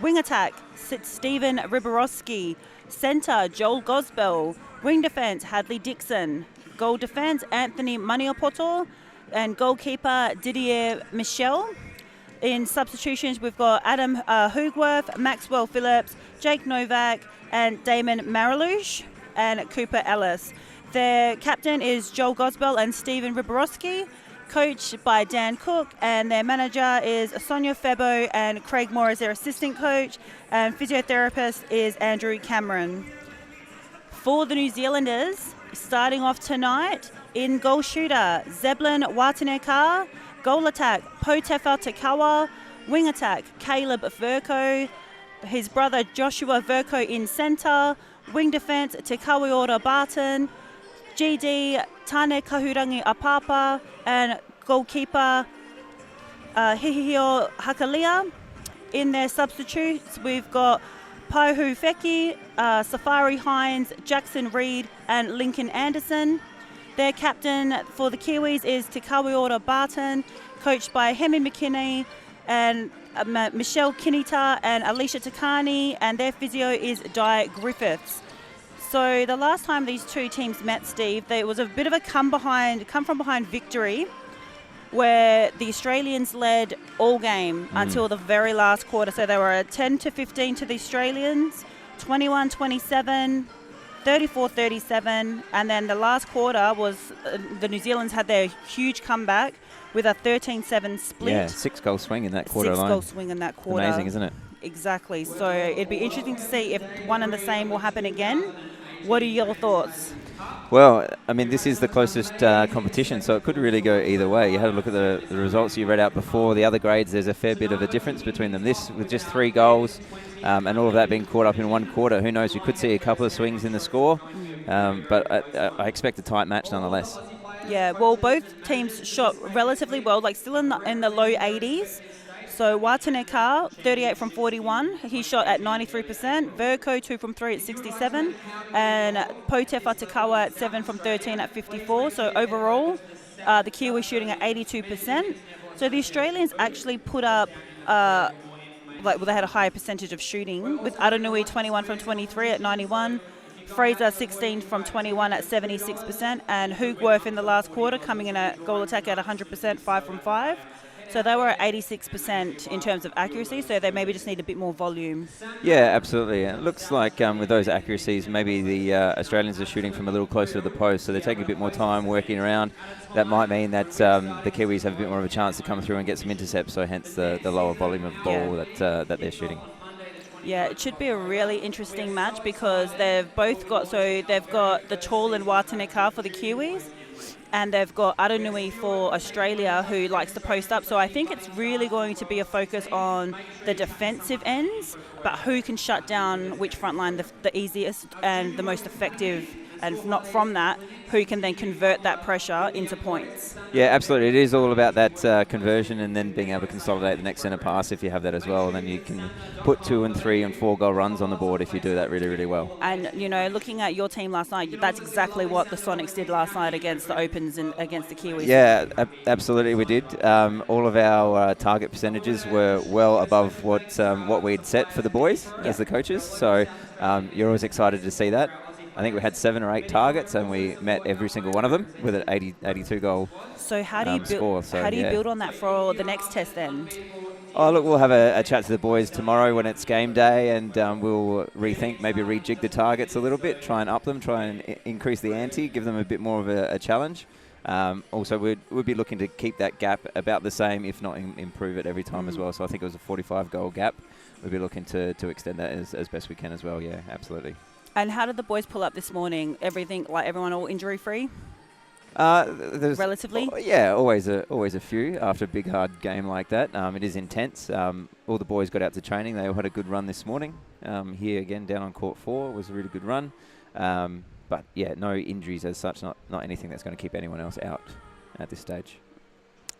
Wing attack, Stephen Riborowski. Centre, Joel Gosbell. Wing defence, Hadley Dixon. Goal defence, Anthony Maniopoto. And goalkeeper, Didier Michel. In substitutions, we've got Adam Hoogworth, Maxwell Phillips, Jake Novak, and Damon Marilush, and Cooper Ellis. Their captain is Joel Gosbell and Stephen Riborowski, coached by Dan Cook, and their manager is Sonia Febo, and Craig Moore is their assistant coach, and physiotherapist is Andrew Cameron. For the New Zealanders, starting off tonight, in goal shooter, Zeblin Wataneka. Goal attack, Potefa Takawa. Wing attack, Caleb Verco. His brother Joshua Verco in centre. Wing defence, Tekawiora Barton. GD, Tane Kahurangi Apapa. And goalkeeper, Hihio Hakalia. In their substitutes, we've got Pauhu Feki, Safari Hines, Jackson Reed, and Lincoln Anderson. Their captain for the Kiwis is Tekawiora Barton, coached by Hemi McKinney and Michelle Kinita and Alicia Takani, and their physio is Di Griffiths. So the last time these two teams met, Steve, there was a bit of a come from behind victory, where the Australians led all game until the very last quarter. So they were 10-15 to the Australians, 21-27. 34-37, and then the last quarter was the New Zealand's had their huge comeback with a 13-7 split. Yeah, 6-goal swing in that quarter alone. 6-goal swing in that quarter. Amazing, isn't it? Exactly. So it'd be interesting to see if one and the same will happen again. What are your thoughts? Well, I mean, this is the closest competition, so it could really go either way. You had a look at the results you read out before. The other grades, there's a fair bit of a difference between them. This, with just 3 goals, and all of that being caught up in one quarter, who knows? We could see a couple of swings in the score, but I expect a tight match nonetheless. Yeah, well, both teams shot relatively well, like still in the low 80s. So Wataneka, 38 from 41. He shot at 93%. Verco, 2 from 3 at 67. And Potefa Takawa at 7 from 13 at 54. So overall, the Kiwi shooting at 82%. So the Australians actually put up, they had a higher percentage of shooting, with Aranui 21 from 23 at 91. Fraser 16 from 21 at 76%. And Hoogworth in the last quarter coming in at goal attack at 100%, 5 from 5. So they were at 86% in terms of accuracy, so they maybe just need a bit more volume. Yeah, absolutely. It looks like with those accuracies, maybe the Australians are shooting from a little closer to the post, so they're taking a bit more time working around. That might mean that the Kiwis have a bit more of a chance to come through and get some intercepts, so hence the lower volume of ball that they're shooting. Yeah, it should be a really interesting match because they've got the tall and Wataneka for the Kiwis, and they've got Aranui for Australia, who likes to post up. So I think it's really going to be a focus on the defensive ends, but who can shut down which front line the easiest and the most effective, and not from that, who can then convert that pressure into points. Yeah, absolutely. It is all about that conversion and then being able to consolidate the next centre pass if you have that as well. And then you can put 2 and 3 and 4 goal runs on the board if you do that really, really well. And, looking at your team last night, that's exactly what the Sonics did last night against the Opens and against the Kiwis. Yeah, absolutely we did. All of our target percentages were well above what we'd set for the boys as the coaches. So you're always excited to see that. I think we had 7 or 8 targets, and we met every single one of them with an 82 goal So how do you score. So, how do you build on that for the next test then? Oh, look, we'll have a chat to the boys tomorrow when it's game day, and we'll rethink, maybe rejig the targets a little bit, try and up them, try and increase the ante, give them a bit more of a challenge. Also, we'd be looking to keep that gap about the same, if not improve it every time as well. So I think it was a 45-goal gap. We'd be looking to extend that as best we can as well. Yeah, absolutely. And how did the boys pull up this morning? Everyone all injury-free? Relatively? Yeah, always a few after a big, hard game like that. It is intense. All the boys got out to training. They all had a good run this morning. Here again, down on court 4, was a really good run. But yeah, no injuries as such, not anything that's going to keep anyone else out at this stage.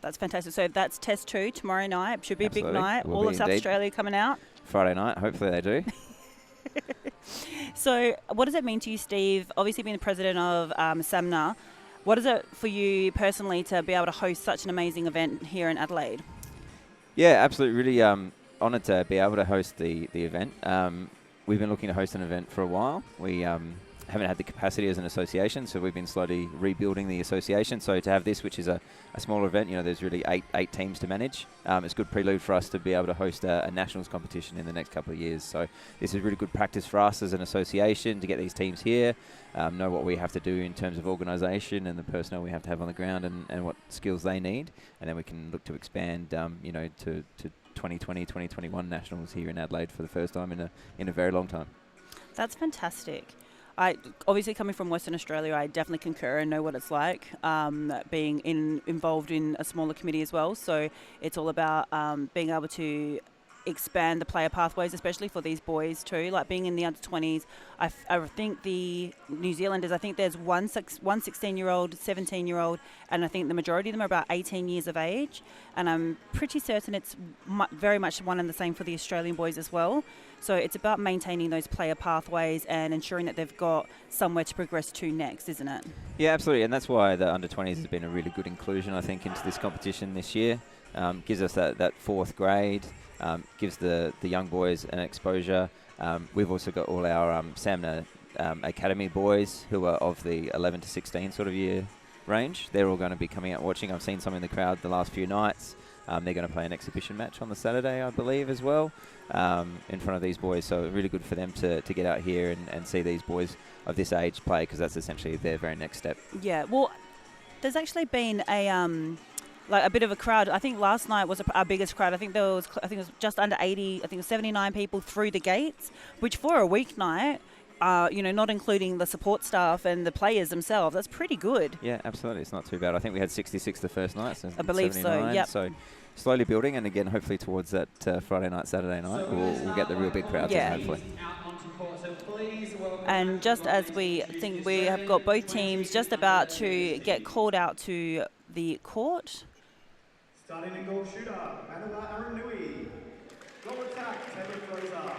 That's fantastic. So that's test 2 tomorrow night. Should be Absolutely. A big night. All of South Australia coming out. Friday night, hopefully they do. So what does it mean to you, Steve? Obviously being the president of SAMNA, what is it for you personally to be able to host such an amazing event here in Adelaide? Yeah, absolutely. Really honoured to be able to host the event. We've been looking to host an event for a while. We haven't had the capacity as an association, so we've been slowly rebuilding the association. So to have this, which is a smaller event, there's really eight teams to manage. It's good prelude for us to be able to host a nationals competition in the next couple of years. So this is really good practice for us as an association to get these teams here, know what we have to do in terms of organisation and the personnel we have to have on the ground and what skills they need. And then we can look to expand, to 2020, 2021 nationals here in Adelaide for the first time in a very long time. That's fantastic. I obviously, coming from Western Australia, I definitely concur and know what it's like being involved in a smaller committee as well. So it's all about being able to expand the player pathways, especially for these boys too. Like being in the under 20s, I think the New Zealanders, I think there's one 16-year-old, 17-year-old, and I think the majority of them are about 18 years of age. And I'm pretty certain it's very much one and the same for the Australian boys as well. So it's about maintaining those player pathways and ensuring that they've got somewhere to progress to next, isn't it? Yeah, absolutely. And that's why the under 20s has been a really good inclusion, I think, into this competition this year. Gives us that fourth grade, gives the young boys an exposure. We've also got all our Samna Academy boys who are of the 11 to 16 sort of year range. They're all going to be coming out watching. I've seen some in the crowd the last few nights. They're going to play an exhibition match on the Saturday, I believe, as well, in front of these boys. So really good for them to get out here and see these boys of this age play, because that's essentially their very next step. Yeah, well, there's actually been a bit of a crowd. I think last night was our biggest crowd. I think it was just under 80. I think it was 79 people through the gates, which for a weeknight, not including the support staff and the players themselves, that's pretty good. Yeah, absolutely. It's not too bad. I think we had 66 the first night. So I believe so, yep. So slowly building, and again, hopefully towards that Friday night, Saturday night, we'll get the real big crowds in, hopefully. And just as we think we have got both teams just about to get called out to the court. Starting in goal shooter, Manawa Aranui. Goal attack, Taylor Fraser.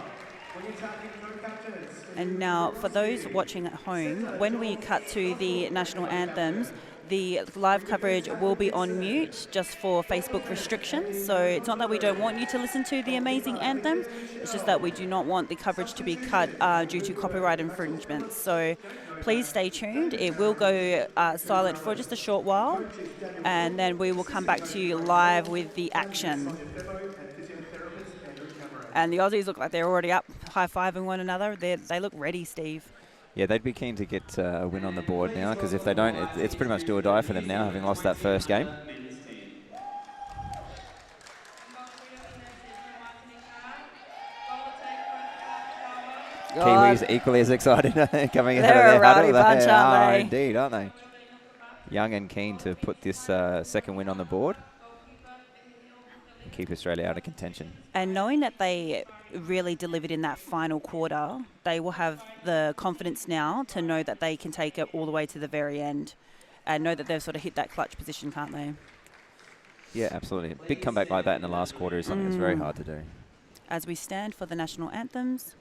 Wing attacking, no captains. And now, for those watching at home, when we cut to the national anthems, the live coverage will be on mute just for Facebook restrictions. So it's not that we don't want you to listen to the amazing anthems, it's just that we do not want the coverage to be cut due to copyright infringements. So please stay tuned. It will go silent for just a short while, and then we will come back to you live with the action. And the Aussies look like they're already up, high-fiving one another. They look ready, Steve. Yeah, they'd be keen to get a win on the board now, because if they don't, it's pretty much do or die for them now, having lost that first game. Kiwis equally as excited coming out of their huddle. Bunch, they aren't are they? Indeed, aren't they? Young and keen to put this second win on the board and keep Australia out of contention. And knowing that they really delivered in that final quarter, they will have the confidence now to know that they can take it all the way to the very end and know that they've sort of hit that clutch position, can't they? Yeah, absolutely. A big comeback like that in the last quarter is something that's very hard to do. As we stand for the national anthems.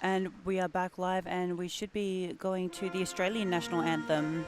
And we are back live, and we should be going to the Australian national anthem.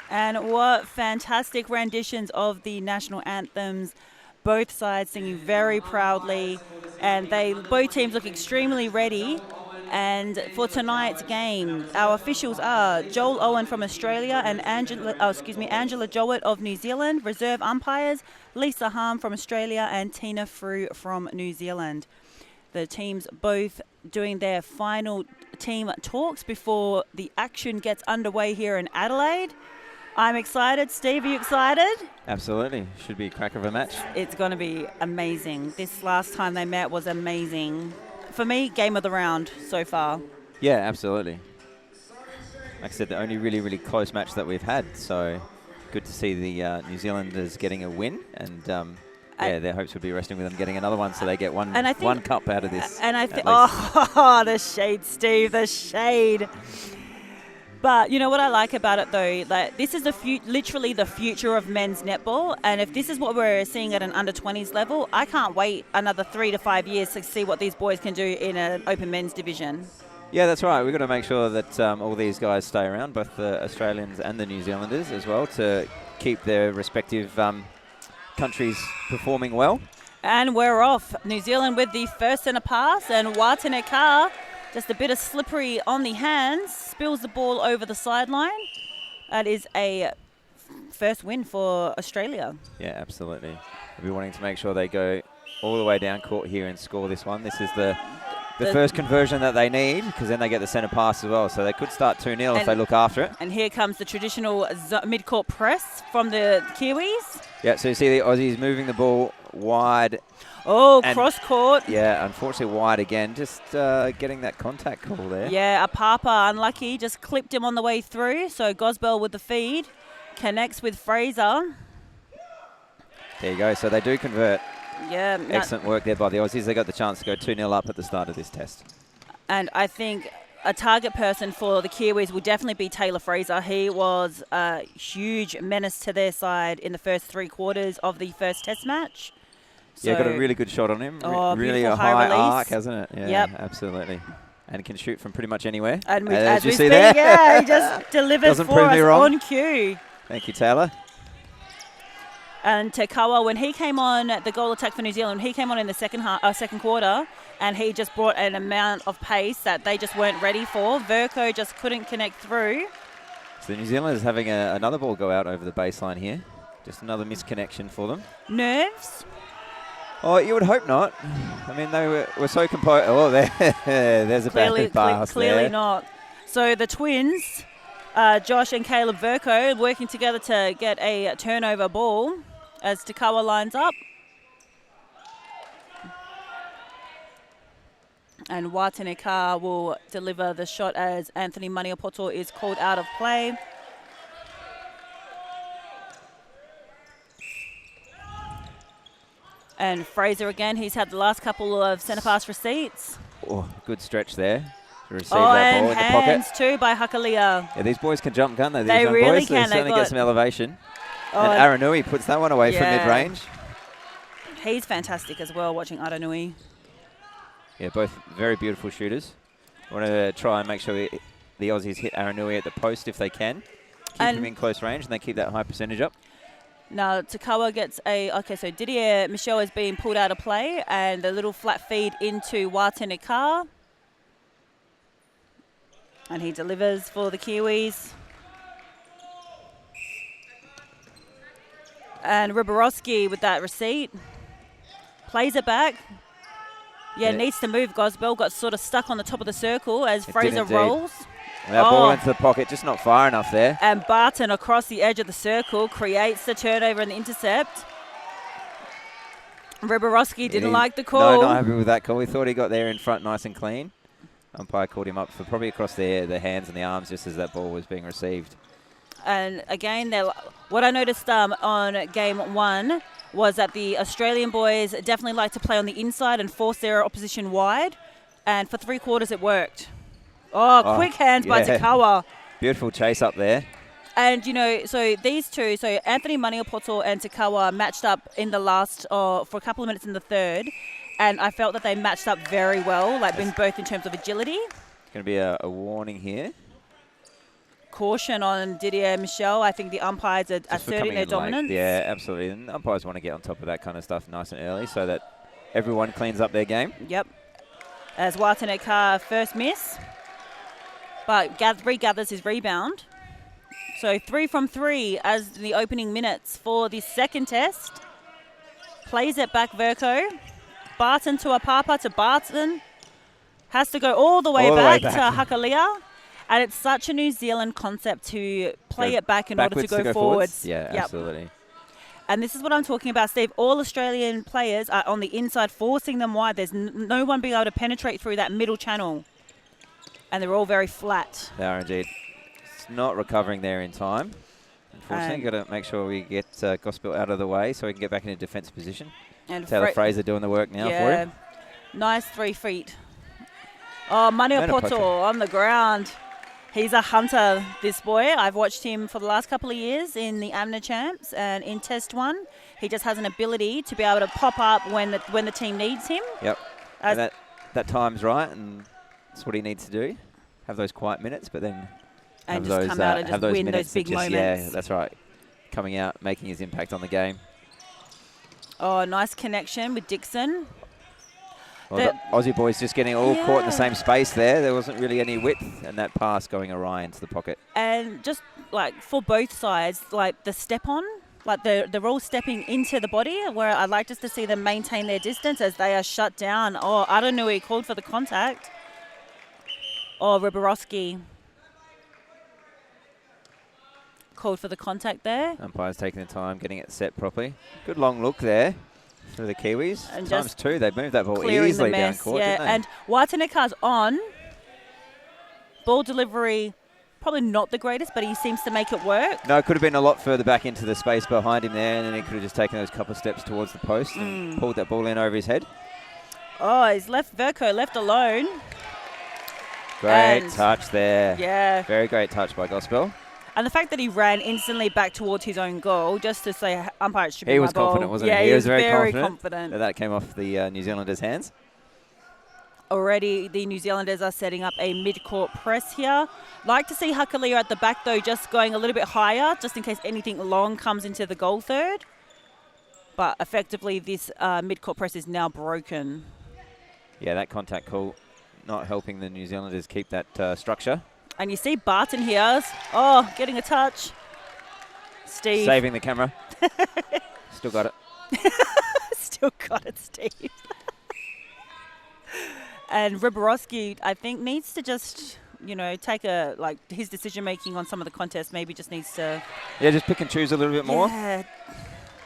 And what fantastic renditions of the national anthems. Both sides singing very proudly, and both teams look extremely ready. And for tonight's game, our officials are Joel Owen from Australia and Angela Jowett of New Zealand. Reserve umpires, Lisa Harm from Australia and Tina Frew from New Zealand. The teams both doing their final team talks before the action gets underway here in Adelaide. I'm excited. Steve, are you excited? Absolutely. Should be a crack of a match. It's going to be amazing. This last time they met was amazing. For me, game of the round so far. Yeah, absolutely. Like I said, the only really, really close match that we've had. So good to see the New Zealanders getting a win. And their hopes would be resting with them getting another one, so they get one cup out of this. And I think, the shade, Steve, the shade. But you know what I like about it, though? Like, this is literally the future of men's netball. And if this is what we're seeing at an under-20s level, I can't wait another 3 to 5 years to see what these boys can do in an open men's division. Yeah, that's right. We've got to make sure that all these guys stay around, both the Australians and the New Zealanders as well, to keep their respective countries performing well. And we're off. New Zealand with the first centre pass, and Wataneka, just a bit of slippery on the hands, spills the ball over the sideline. That is a first win for Australia. Yeah, absolutely. We'll be wanting to make sure they go all the way down court here and score this one. This is the first conversion that they need, because then they get the centre pass as well. So they could start 2-0 if they look after it. And here comes the traditional mid-court press from the Kiwis. Yeah, so you see the Aussies moving the ball wide. Oh, cross-court. Yeah, unfortunately wide again. Just getting that contact call there. Yeah, Apapa, unlucky, just clipped him on the way through. So Gosbell with the feed. Connects with Fraser. There you go. So they do convert. Yeah. Excellent work there by the Aussies. They got the chance to go 2-0 up at the start of this test. And I think a target person for the Kiwis will definitely be Taylor Fraser. He was a huge menace to their side in the first 3 quarters of the first test match. So got a really good shot on him. Really a high arc, hasn't it? Yeah, yep. Absolutely. And can shoot from pretty much anywhere. And as you see there, yeah, he just delivers for us on cue. Thank you, Taylor. And Tekawa, when he came on the goal attack for New Zealand, he came on in the second quarter, and he just brought an amount of pace that they just weren't ready for. Verco just couldn't connect through. So the New Zealanders having another ball go out over the baseline here. Just another misconnection for them. Nerves? Oh, you would hope not. I mean, they were so composed. Oh, there's a bad pass Clearly there. not. So the twins, Josh and Caleb Verco, working together to get a turnover ball as Tekawa lines up. And Wataneka will deliver the shot as Anthony Maniapoto is called out of play. And Fraser again, he's had the last couple of centre pass receipts. Oh, good stretch there to receive that ball in the pocket. Hands too by Hakalia. Yeah, these boys can jump, can't they? These they young really boys. can. They certainly get some elevation. Oh, and Aranui puts that one away from mid-range. He's fantastic as well, watching Aranui. Yeah, both very beautiful shooters. I want to try and make sure the Aussies hit Aranui at the post if they can. Keep him in close range, and they keep that high percentage up. Now, Tekawa gets so Didier Michel is being pulled out of play, and the little flat feed into Wataneka. And he delivers for the Kiwis. And Riborowski with that receipt. Plays it back. Yeah, needs to move. Gosbell got sort of stuck on the top of the circle as Fraser rolls. That ball into the pocket, just not far enough there. And Barton across the edge of the circle creates the turnover and the intercept. Riborowski didn't like the call. No, not happy with that call. We thought he got there in front nice and clean. Umpire called him up for probably across the hands and the arms just as that ball was being received. And again, what I noticed on game 1 was that the Australian boys definitely like to play on the inside and force their opposition wide. And for 3 quarters, it worked. Oh, quick hands by Takawa. Beautiful chase up there. And, so these two, so Anthony Maniopoto and Takawa matched up in the last, for a couple of minutes in the third. And I felt that they matched up very well, both in terms of agility. It's going to be a warning here. Caution on Didier Michel. I think the umpires are asserting their dominance. Yeah, absolutely. And umpires want to get on top of that kind of stuff nice and early so that everyone cleans up their game. Yep. As Wataneka first miss, but regathers his rebound. So 3 from 3 as the opening minutes for the second test. Plays it back, Verco. Barton to Apapa to Barton. Has to go all the way back to Hakalia. And it's such a New Zealand concept to play it back in order to go forwards. Yeah, absolutely. And this is what I'm talking about, Steve. All Australian players are on the inside, forcing them wide. There's no one being able to penetrate through that middle channel. And they're all very flat. They are indeed. It's not recovering there in time. Unfortunately, got to make sure we get Gospel out of the way so we can get back into defensive position. And Taylor Fraser doing the work now for him. Nice 3 feet. Oh, Maniopoto on the ground. He's a hunter, this boy. I've watched him for the last couple of years in the AMNA Champs and in Test 1. He just has an ability to be able to pop up when the team needs him. Yep. And that time's right, and that's what he needs to do. Have those quiet minutes, but then and just come out and just win those big moments. Yeah, that's right. Coming out, making his impact on the game. Oh, nice connection with Dixon. Well, the Aussie boys just getting all caught in the same space there. There wasn't really any width, and that pass going awry into the pocket. And just for both sides, the step on, they're all stepping into the body, where I'd like just to see them maintain their distance as they are shut down. Oh, Aranui called for the contact. Oh, Riborowski called for the contact there. Umpire's taking the time, getting it set properly. Good long look there. For the Kiwis. And times 2, they've moved that ball easily down court, didn't they? And Wataneka's on. Ball delivery, probably not the greatest, but he seems to make it work. No, it could have been a lot further back into the space behind him there, and then he could have just taken those couple of steps towards the post and pulled that ball in over his head. Oh, he's left Verco left alone. Great touch there. Yeah. Very great touch by Gospel. And the fact that he ran instantly back towards his own goal, just to say, umpire, it should be my ball. He was confident, wasn't he? He was very confident. That came off the New Zealanders' hands. Already, the New Zealanders are setting up a mid-court press here. Like to see Hakalia at the back, though, just going a little bit higher, just in case anything long comes into the goal third. But effectively, this mid-court press is now broken. Yeah, that contact call not helping the New Zealanders keep that structure. And you see Barton here. Oh, getting a touch. Steve. Saving the camera. Still got it. Still got it, Steve. And Riborowski, I think, needs to just, take his decision-making on some of the contests maybe just needs to... Yeah, just pick and choose a little bit more. Yeah.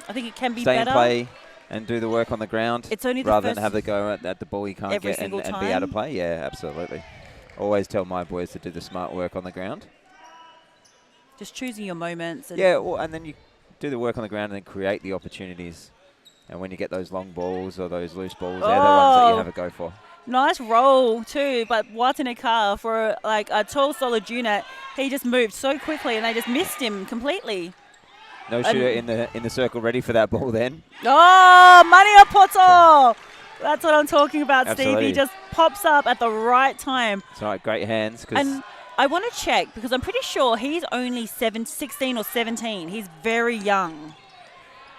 I think it can be Stay better. in play and do the work on the ground. It's only rather than have the go at the ball you can't get and be out of play. Yeah, absolutely. Always tell my boys to do the smart work on the ground. Just choosing your moments. And and then you do the work on the ground and then create the opportunities. And when you get those long balls or those loose balls, they're the ones that you have a go for. Nice roll too, but Wataneka for a tall, solid unit, he just moved so quickly and they just missed him completely. No shooter in the circle ready for that ball then. Oh, Maniopoto! That's what I'm talking about, Absolutely. Steve. He just pops up at the right time. That's right, great hands. And I want to check because I'm pretty sure he's only 16 or 17. He's very young.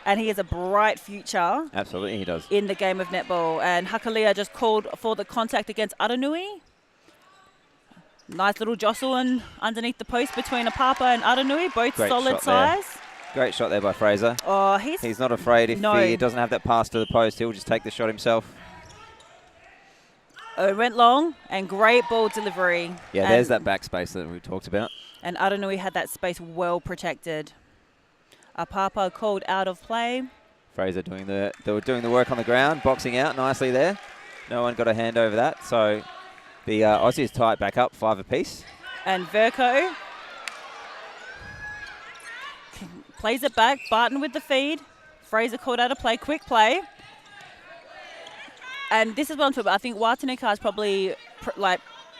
And he has a bright future. Absolutely, he does. In the game of netball. And Hakalia just called for the contact against Aranui. Nice little jostle and underneath the post between Apapa and Aranui, both Great solid shot there. size. Great shot there by Fraser. Oh, He's not afraid. If he doesn't have that pass to the post, he'll just take the shot himself. Oh, it went long and great ball delivery. Yeah, there's that backspace that we talked about. And Aranui had that space well protected. Apapa called out of play. Fraser doing the work on the ground, boxing out nicely there. No one got a hand over that. So the Aussies tie it back up, 5 apiece. And Verco plays it back. Barton with the feed. Fraser called out of play. Quick play. And this is what I'm talking about. I think Watanika is probably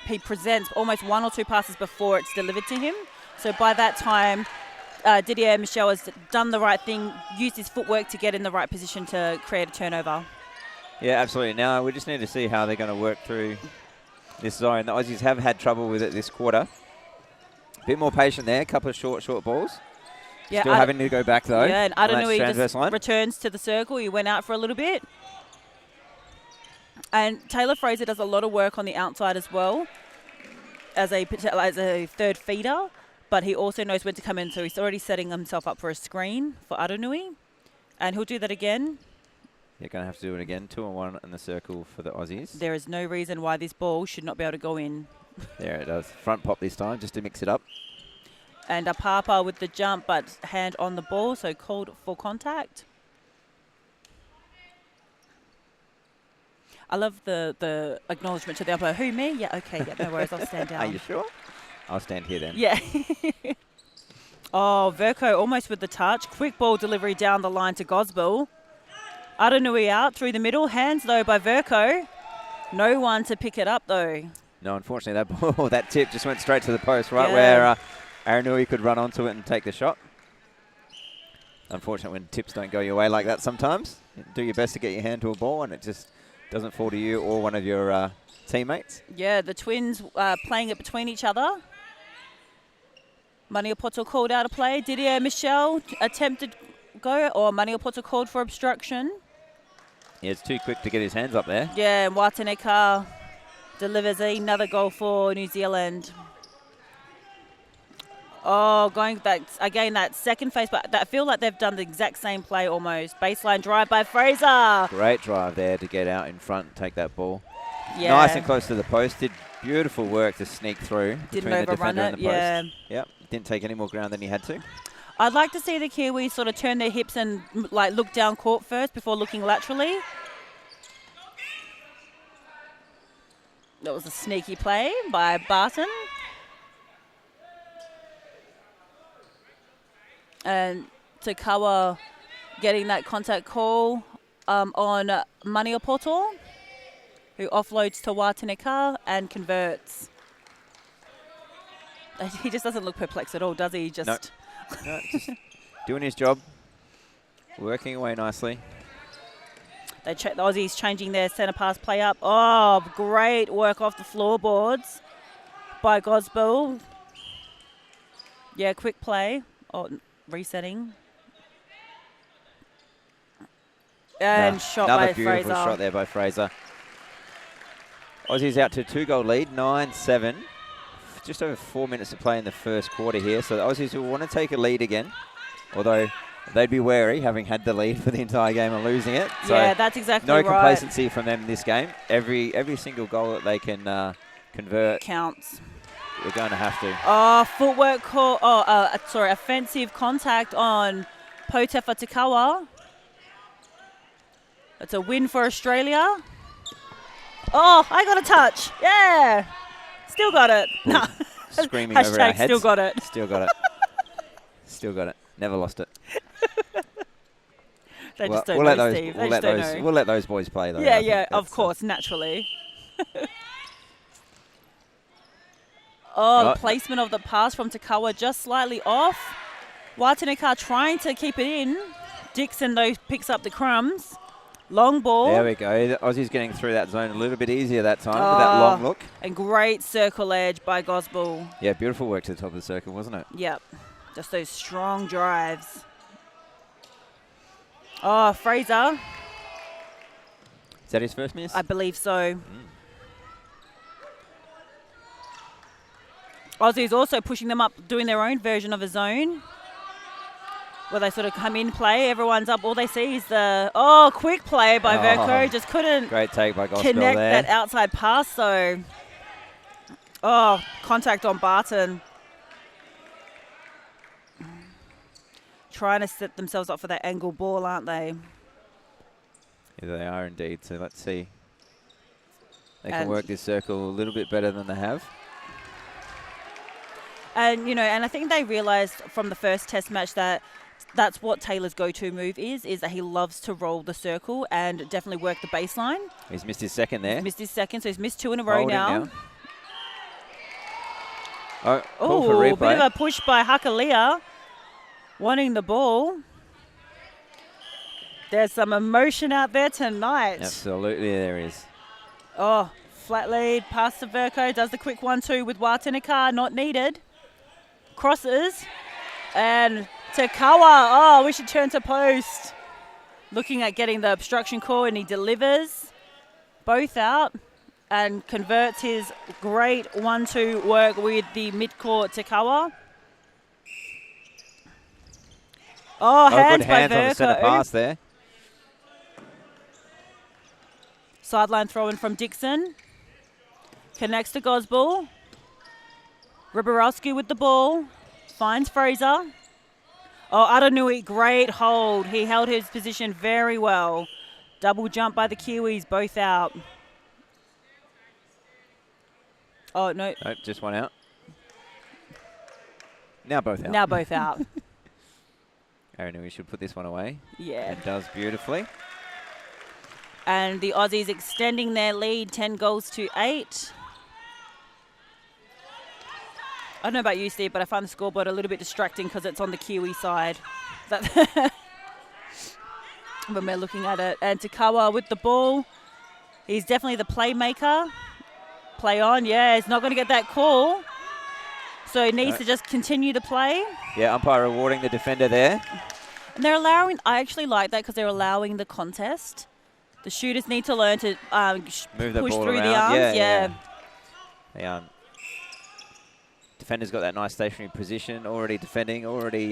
he presents almost 1 or 2 passes before it's delivered to him. So by that time, Didier Michel has done the right thing, used his footwork to get in the right position to create a turnover. Yeah, absolutely. Now we just need to see how they're going to work through this zone. The Aussies have had trouble with it this quarter. A bit more patient there. A couple of short balls. Yeah, still having to go back though. Yeah, and Aranui just returns to the circle. He went out for a little bit. And Taylor Fraser does a lot of work on the outside as well as a third feeder, but he also knows when to come in, so he's already setting himself up for a screen for Aranui, and he'll do that again. You're going to have to do it again. 2-on-1 in the circle for the Aussies. There is no reason why this ball should not be able to go in. There it does. Front pop this time, just to mix it up. And Apapa with the jump, but hand on the ball, so called for contact. I love the acknowledgement to the umpire. Who, me? Yeah, okay, yeah, no worries, I'll stand down. Are you sure? I'll stand here then. Yeah. Oh, Verco almost with the touch. Quick ball delivery down the line to Gosbell. Aranui out through the middle. Hands, though, by Verco. No one to pick it up, though. No, unfortunately, that ball, that tip just went straight to the post, right where Aranui could run onto it and take the shot. Unfortunately, when tips don't go your way like that sometimes. Do your best to get your hand to a ball and it just doesn't fall to you or one of your teammates. Yeah, the Twins playing it between each other. Maniapoto called out a play. Didier Michel attempted go, or Maniapoto called for obstruction. Yeah, it's too quick to get his hands up there. Yeah, and Watanika delivers another goal for New Zealand. Oh, going back again, that second phase, but I feel like they've done the exact same play almost. Baseline drive by Fraser. Great drive there to get out in front and take that ball. Yeah. Nice and close to the post. Did beautiful work to sneak through between the defender and the post. Yeah. Yep. Didn't take any more ground than he had to. I'd like to see the Kiwis sort of turn their hips and look down court first before looking laterally. That was a sneaky play by Barton. And Takawa getting that contact call on Maniapoto, who offloads to Watanika and converts. He just doesn't look perplexed at all, does he? No, just doing his job, working away nicely. The Aussies changing their centre pass play up. Oh, great work off the floorboards by Gosbell. Yeah, quick play. Oh, resetting. And shot by Fraser. Another beautiful shot there by Fraser. Aussies out to 2-goal lead, 9-7. Just over 4 minutes to play in the first quarter here. So the Aussies will want to take a lead again, although they'd be wary having had the lead for the entire game and losing it. So yeah, that's exactly no right. No complacency from them in this game. Every single goal that they can convert counts. We're going to have to. Oh, footwork call. Oh, offensive contact on Potefa Takawa. It's a win for Australia. Oh, I got a touch. Yeah. Still got it. No. Screaming over our heads. Still got it. Still got it. Still got it. Never lost it. They just don't know, Steve. We'll let those boys play, though. Yeah, of course, naturally. The placement of the pass from Takawa just slightly off. Watanika trying to keep it in. Dixon, though, picks up the crumbs. Long ball. There we go. The Aussies getting through that zone a little bit easier that time with that long look. And great circle edge by Gosbell. Yeah, beautiful work to the top of the circle, wasn't it? Yep. Just those strong drives. Oh, Fraser. Is that his first miss? I believe so. Aussie's also pushing them up, doing their own version of a zone where they sort of come in, play. Everyone's up. All they see is the, quick play by Verco. Just couldn't Great take by Gospel connect there. that outside pass. So, contact on Barton. Trying to set themselves up for that angle ball, aren't they? Yeah, they are indeed. So let's see. They can And- work this circle a little bit better than they have. And, and I think they realised from the first test match that that's what Taylor's go-to move is that he loves to roll the circle and definitely work the baseline. He's missed his second there. He's missed his second, so he's missed 2 in a row Holding now. Oh, call for Oh, bit replay. of a push by Hakalia, wanting the ball. There's some emotion out there tonight. Absolutely, there is. Oh, flat lead, pass to Verco, does the quick 1-2 with Watanika, not needed. Crosses, and Takawa, we should turn to post. Looking at getting the obstruction call, and he delivers. Both out, and converts his great 1-2 work with the midcourt Takawa. Hands Good by hands on the centre Verco. pass there. Sideline throw-in from Dixon. Connects to Gosball. Riborowski with the ball. Finds Fraser. Aranui, great hold. He held his position very well. Double jump by the Kiwis, both out. Oh, no. Nope, just one out. Now both out. Now both out. Aaron, we should put this one away. Yeah. It does beautifully. And the Aussies extending their lead, 10 goals to 8. I don't know about you, Steve, but I find the scoreboard a little bit distracting because it's on the Kiwi side. When we're looking at it. And Takawa with the ball. He's definitely the playmaker. Play on, yeah, he's not going to get that call. So he needs to just continue to play. Yeah, umpire rewarding the defender there. And they're allowing, I actually like that because they're allowing the contest. The shooters need to learn to Move the push ball through around. the arms. Yeah. The defender's got that nice stationary position, already defending, already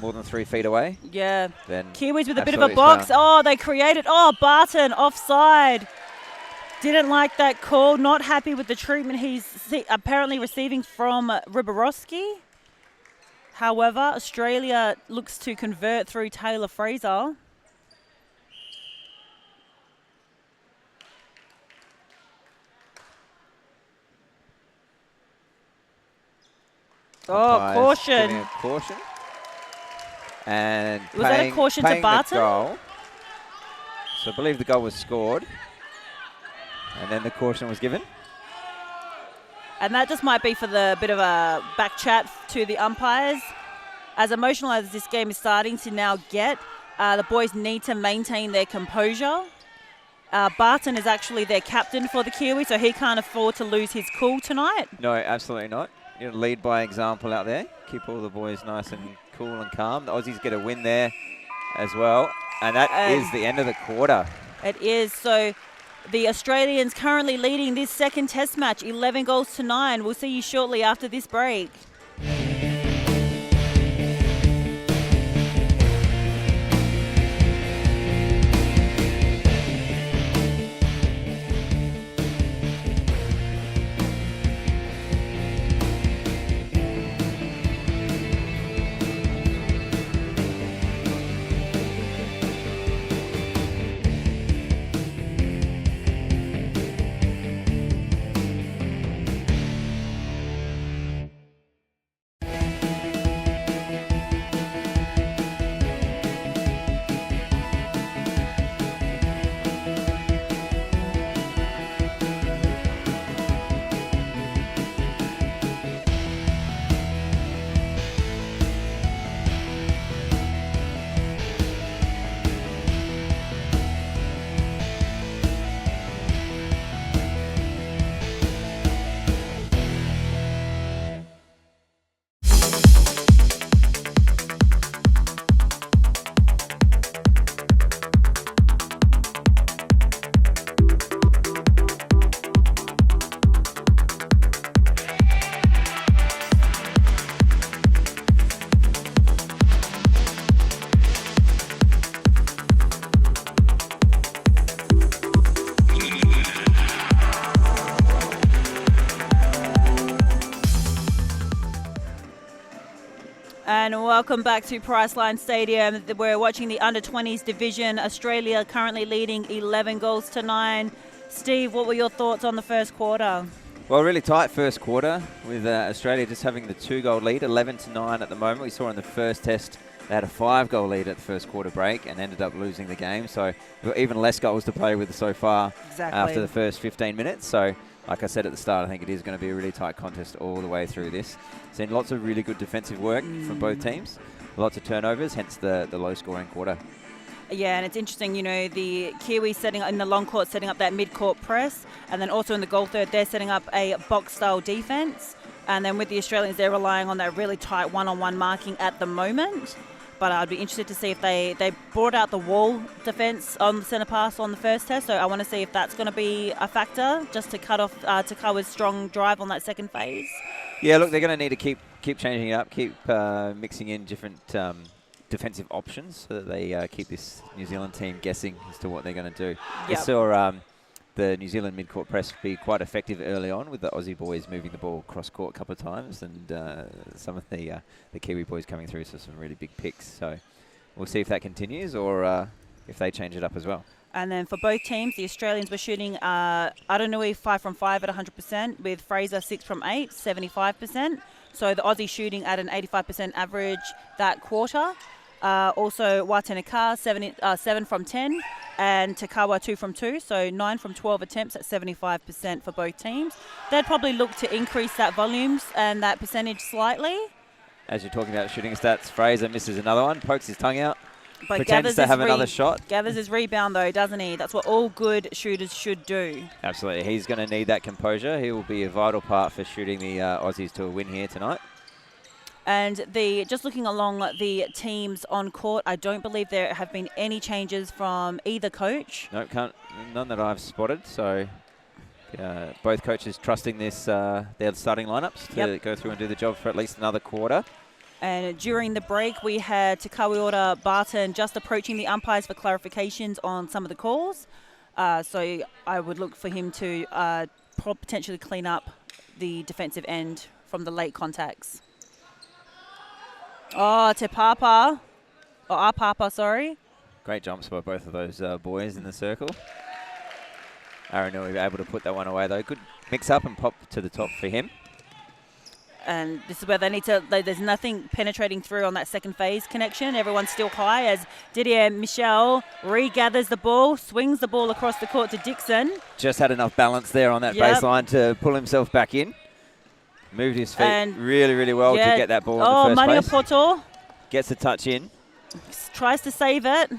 more than 3 feet away. Yeah. Then Kiwis with a bit of a absolutely box. sound. They created. Barton offside. Didn't like that call. Not happy with the treatment he's apparently receiving from Riborowski. However, Australia looks to convert through Taylor Fraser. Caution. Giving a caution. And Was that a caution to paying the Barton? goal. So I believe the goal was scored. And then the caution was given. And that just might be for the bit of a back chat to the umpires. As emotional as this game is starting to now get, the boys need to maintain their composure. Barton is actually their captain for the Kiwi, so he can't afford to lose his cool tonight. No, absolutely not. You know, lead by example out there. Keep all the boys nice and cool and calm. The Aussies get a win there as well. And that is the end of the quarter. It is. So the Australians currently leading this second test match, 11 goals to 9. We'll see you shortly after this break. And welcome back to Priceline Stadium. We're watching the under-20s division. Australia currently leading 11 goals to 9. Steve, what were your thoughts on the first quarter? Well, really tight first quarter with Australia just having the 2-goal lead, 11-9 at the moment. We saw in the first test they had a 5-goal lead at the first quarter break and ended up losing the game. So we've got even less goals to play with so far after the first 15 minutes. So like I said at the start, I think it is going to be a really tight contest all the way through this. Seen lots of really good defensive work from both teams. Lots of turnovers, hence the low-scoring quarter. Yeah, and it's interesting, you know, the Kiwis setting up in the long court, setting up that mid-court press, and then also in the goal third, they're setting up a box-style defense. And then with the Australians, they're relying on that really tight one-on-one marking at the moment. But I'd be interested to see if they brought out the wall defence on the centre pass on the first test. So I want to see if that's going to be a factor just to cut off Takawa's strong drive on that second phase. Yeah, look, they're going to need to keep changing it up, keep mixing in different defensive options so that they keep this New Zealand team guessing as to what they're going to do. Yep. We saw the New Zealand mid-court press be quite effective early on with the Aussie boys moving the ball cross-court a couple of times and some of the Kiwi boys coming through, so some really big picks. So we'll see if that continues or if they change it up as well. And then for both teams, the Australians were shooting Aranui 5 from 5 at 100%, with Fraser 6 from 8, 75%. So the Aussie shooting at an 85% average that quarter. Also, Watenaka 7 from 10 and Takawa 2 from 2, so 9 from 12 attempts at 75% for both teams. They'd probably look to increase that volumes and that percentage slightly. As you're talking about shooting stats, Fraser misses another one, pokes his tongue out, but pretends to have another shot. Gathers his rebound though, doesn't he? That's what all good shooters should do. Absolutely. He's going to need that composure. He will be a vital part for shooting the Aussies to a win here tonight. And just looking along the teams on court, I don't believe there have been any changes from either coach. No, none that I've spotted. So both coaches trusting their starting lineups to go through and do the job for at least another quarter. And during the break, we had Takawiora Barton just approaching the umpires for clarifications on some of the calls. So I would look for him to potentially clean up the defensive end from the late contacts. Oh, Te Papa. Or Apapa, sorry. Great jumps by both of those boys in the circle. Aranui able to put that one away, though. Good mix up and pop to the top for him. And this is where they need to, there's nothing penetrating through on that second phase connection. Everyone's still high as Didier Michel regathers the ball, swings the ball across the court to Dixon. Just had enough balance there on that baseline to pull himself back in. Moved his feet and really, really well to get that ball in the first place. Maniapoto gets a touch in. Tries to save it.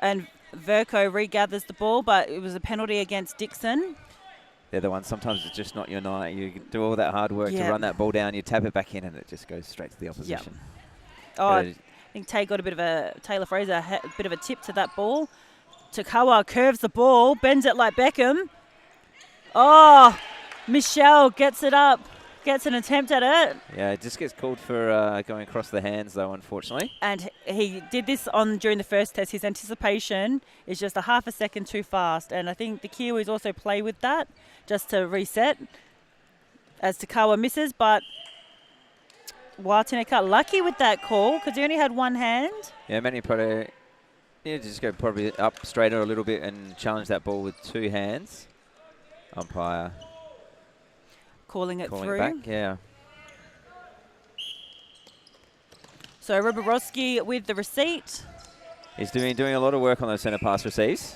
And Verco regathers the ball, but it was a penalty against Dixon. They're the ones, sometimes it's just not your night. You do all that hard work to run that ball down, you tap it back in, and it just goes straight to the opposition. Oh, I think Taylor Fraser had a bit of a tip to that ball. Takawa curves the ball, bends it like Beckham. Oh, Michelle gets it up, gets an attempt at it. Yeah, it just gets called for going across the hands, though, unfortunately. And he did this during the first test. His anticipation is just a half a second too fast. And I think the Kiwis also play with that just to reset as Takawa misses. But Watenaka lucky with that call because he only had one hand. Yeah, Maniapoto just go probably up straighter a little bit and challenge that ball with two hands. Umpire calling it through. Back, yeah. So Riborowski with the receipt. He's doing a lot of work on those centre pass receives.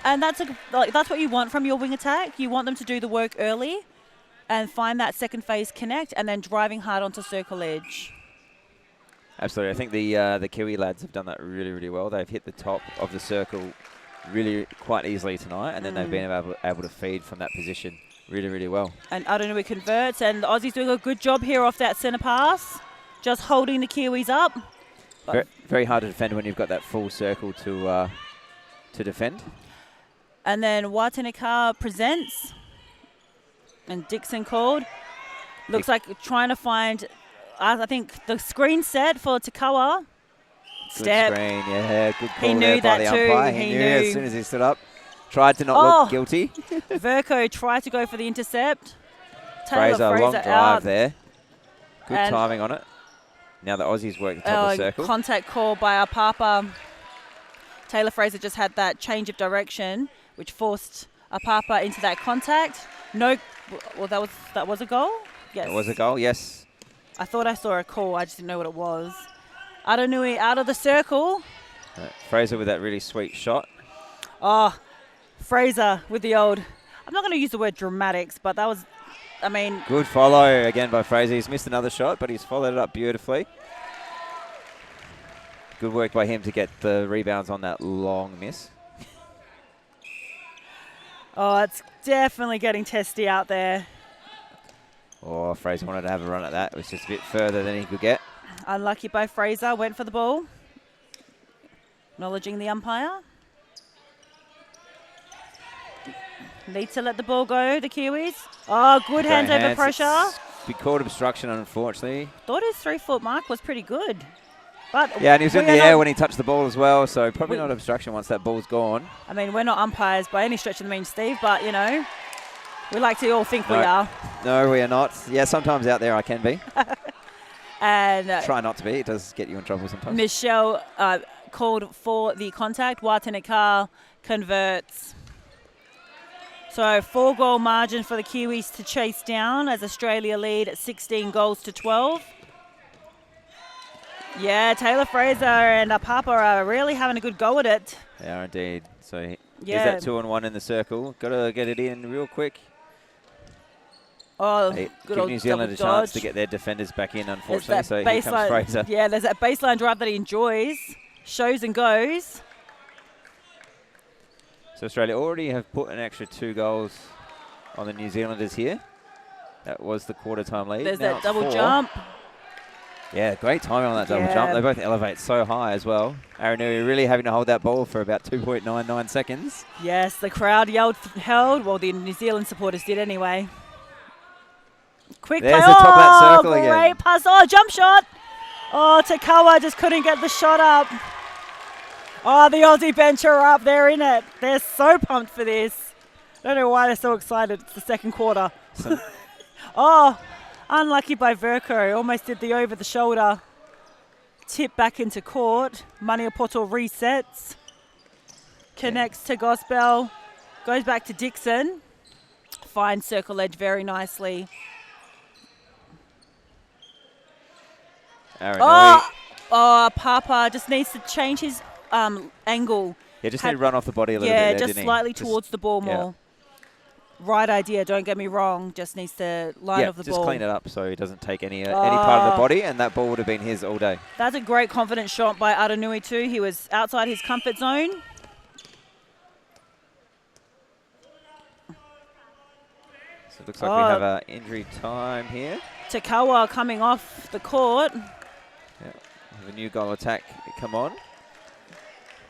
And that's what you want from your wing attack. You want them to do the work early and find that second phase connect and then driving hard onto circle edge. Absolutely. I think the Kiwi lads have done that really, really well. They've hit the top of the circle really quite easily tonight, and then they've been able to feed from that position really, really well. And Aranui converts, and the Aussies doing a good job here off that centre pass, just holding the Kiwis up. Very, very hard to defend when you've got that full circle to defend. And then Watenaka presents, and Dixon called. Looks like trying to find, I think, the screen set for Takawa. Step. Good screen, yeah, good call. He knew that by the too. Umpire. He knew as soon as he stood up. Tried to not look guilty. Verco tried to go for the intercept. Fraser long drive out. there. Good timing on it. Now the Aussies work the top of the circle. Contact call by our Papa. Taylor Fraser just had that change of direction, which forced our Papa into that contact. No, well, that was a goal? Yes. It was a goal, yes. I thought I saw a call. I just didn't know what it was. Aranui out of the circle. Fraser with that really sweet shot. Oh, Fraser with the old, I'm not going to use the word dramatics, but that was, I mean. Good follow again by Fraser. He's missed another shot, but he's followed it up beautifully. Good work by him to get the rebounds on that long miss. Oh, it's definitely getting testy out there. Oh, Fraser wanted to have a run at that. It was just a bit further than he could get. Unlucky by Fraser. Went for the ball. Acknowledging the umpire. Need to let the ball go, the Kiwis. Oh, good hands over pressure. Be called obstruction, unfortunately. Thought his 3-foot mark was pretty good. But yeah, and he was in the air when he touched the ball as well, so probably not obstruction once that ball's gone. I mean, we're not umpires by any stretch of the means, Steve, but, you know, we like to all think we are. No, we are not. Yeah, sometimes out there I can be. And try not to be. It does get you in trouble sometimes. Michelle called for the contact. Watanika converts. So 4-goal margin for the Kiwis to chase down as Australia lead at 16 goals to 12. Yeah, Taylor Fraser and Papa are really having a good go at it. They are indeed. So here's that 2-on-1 in the circle. Got to get it in real quick. Oh, good give old New Zealand a chance to get their defenders back in, unfortunately. So here comes Fraser. Yeah, there's that baseline drive that he enjoys. Shows and goes. So Australia already have put an extra 2 goals on the New Zealanders here. That was the quarter-time lead. There's now that double 4. jump. Yeah, great timing on that double jump. They both elevate so high as well. Aranui really having to hold that ball for about 2.99 seconds. Yes, the crowd held. Well, the New Zealand supporters did anyway. Quick There's play. the top of that circle again. Great pass. Oh, jump shot. Oh, Takawa just couldn't get the shot up. Oh, the Aussie bench are up. They're in it. They're so pumped for this. I don't know why they're so excited. It's the second quarter. Oh, unlucky by Verco. Almost did the over-the-shoulder tip back into court. Maniapoto resets. Connects to Gospel. Goes back to Dixon. Finds circle edge very nicely. Papa just needs to change his angle. Yeah, just need to run off the body a little bit. Yeah, just slightly towards the ball more. Right idea, don't get me wrong. Just needs to line off the ball. Just clean it up so he doesn't take any part of the body, and that ball would have been his all day. That's a great confident shot by Aranui too. He was outside his comfort zone. So it looks like we have an injury time here. Takawa coming off the court. Yeah, have a new goal attack come on.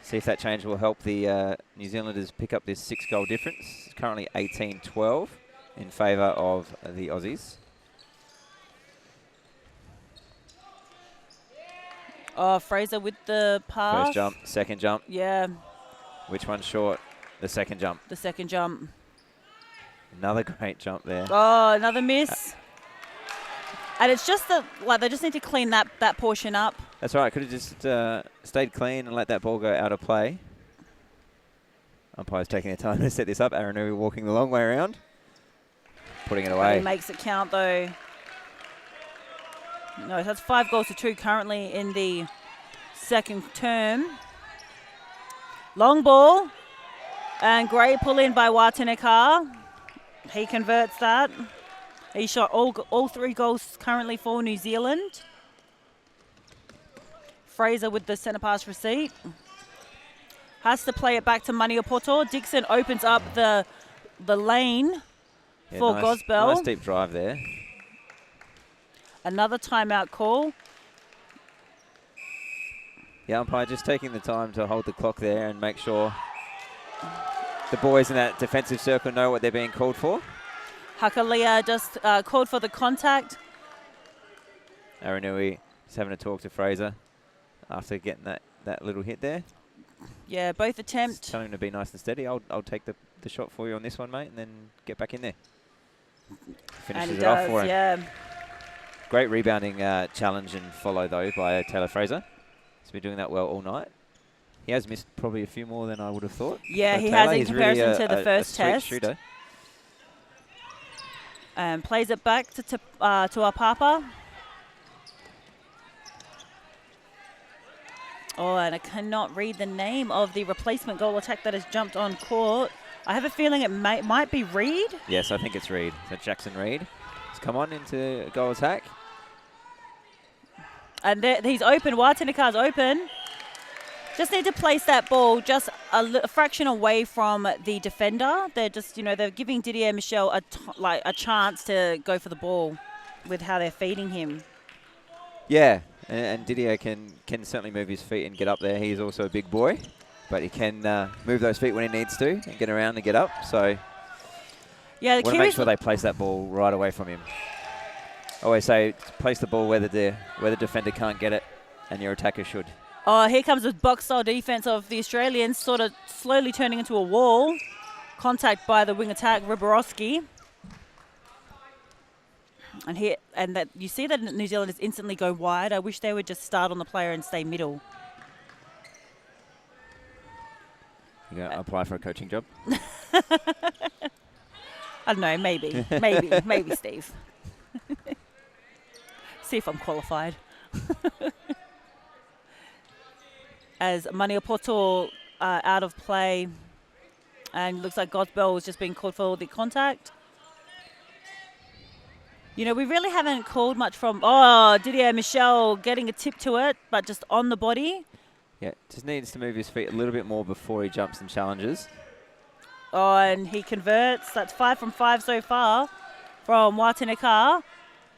See if that change will help the New Zealanders pick up this 6-goal difference. It's currently 18-12 in favour of the Aussies. Oh, Fraser with the pass. First jump, second jump. Yeah. Which one's short? The second jump. The second jump. Another great jump there. Oh, another miss. And it's just that, like, they just need to clean that portion up. That's right. Could have just stayed clean and let that ball go out of play. Umpire's taking their time to set this up. Aranui walking the long way around. Putting it away. He makes it count, though. No, that's 5 goals to 2 currently in the second term. Long ball. And great pull in by Watanika. He converts that. He shot all 3 goals currently for New Zealand. Fraser with the centre pass receipt. Has to play it back to Maniapoto. Dixon opens up the lane for Gospel. Nice deep drive there. Another timeout call. Yeah, umpire just taking the time to hold the clock there and make sure the boys in that defensive circle know what they're being called for. Hakalia just called for the contact. Aranui is having a talk to Fraser after getting that little hit there. Yeah, both attempt. Just telling him to be nice and steady. I'll take the shot for you on this one, mate, and then get back in there. Finishes it off for him. Yeah. Great rebounding challenge and follow, though, by Taylor Fraser. He's been doing that well all night. He has missed probably a few more than I would have thought. Yeah, he Taylor, has in he's comparison really to the first a sweet test. shooter. Plays it back to our Papa. Oh, and I cannot read the name of the replacement goal attack that has jumped on court. I have a feeling it might be Reed. Yes, I think it's Reed. So Jackson Reed has come on into goal attack. And he's open. Watinika's open. Just need to place that ball just a fraction away from the defender. They're just, they're giving Didier Michel a chance to go for the ball with how they're feeding him. Yeah, and Didier can certainly move his feet and get up there. He's also a big boy, but he can move those feet when he needs to and get around and get up. So yeah, want to make sure they place that ball right away from him. I always say place the ball where the defender can't get it, and your attacker should. Oh, here comes the box-style defense of the Australians, sort of slowly turning into a wall. Contact by the wing attack, Riborowski. And that you see that New Zealanders instantly go wide. I wish they would just start on the player and stay middle. You going to apply for a coaching job? I don't know, maybe, maybe Steve. See if I'm qualified. As Maniapoto out of play, and looks like Gospel has just been called for the contact. We really haven't called much from, Didier Michel getting a tip to it, but just on the body. Yeah, just needs to move his feet a little bit more before he jumps and challenges. Oh, and he converts. That's 5 from 5 so far from Watinika.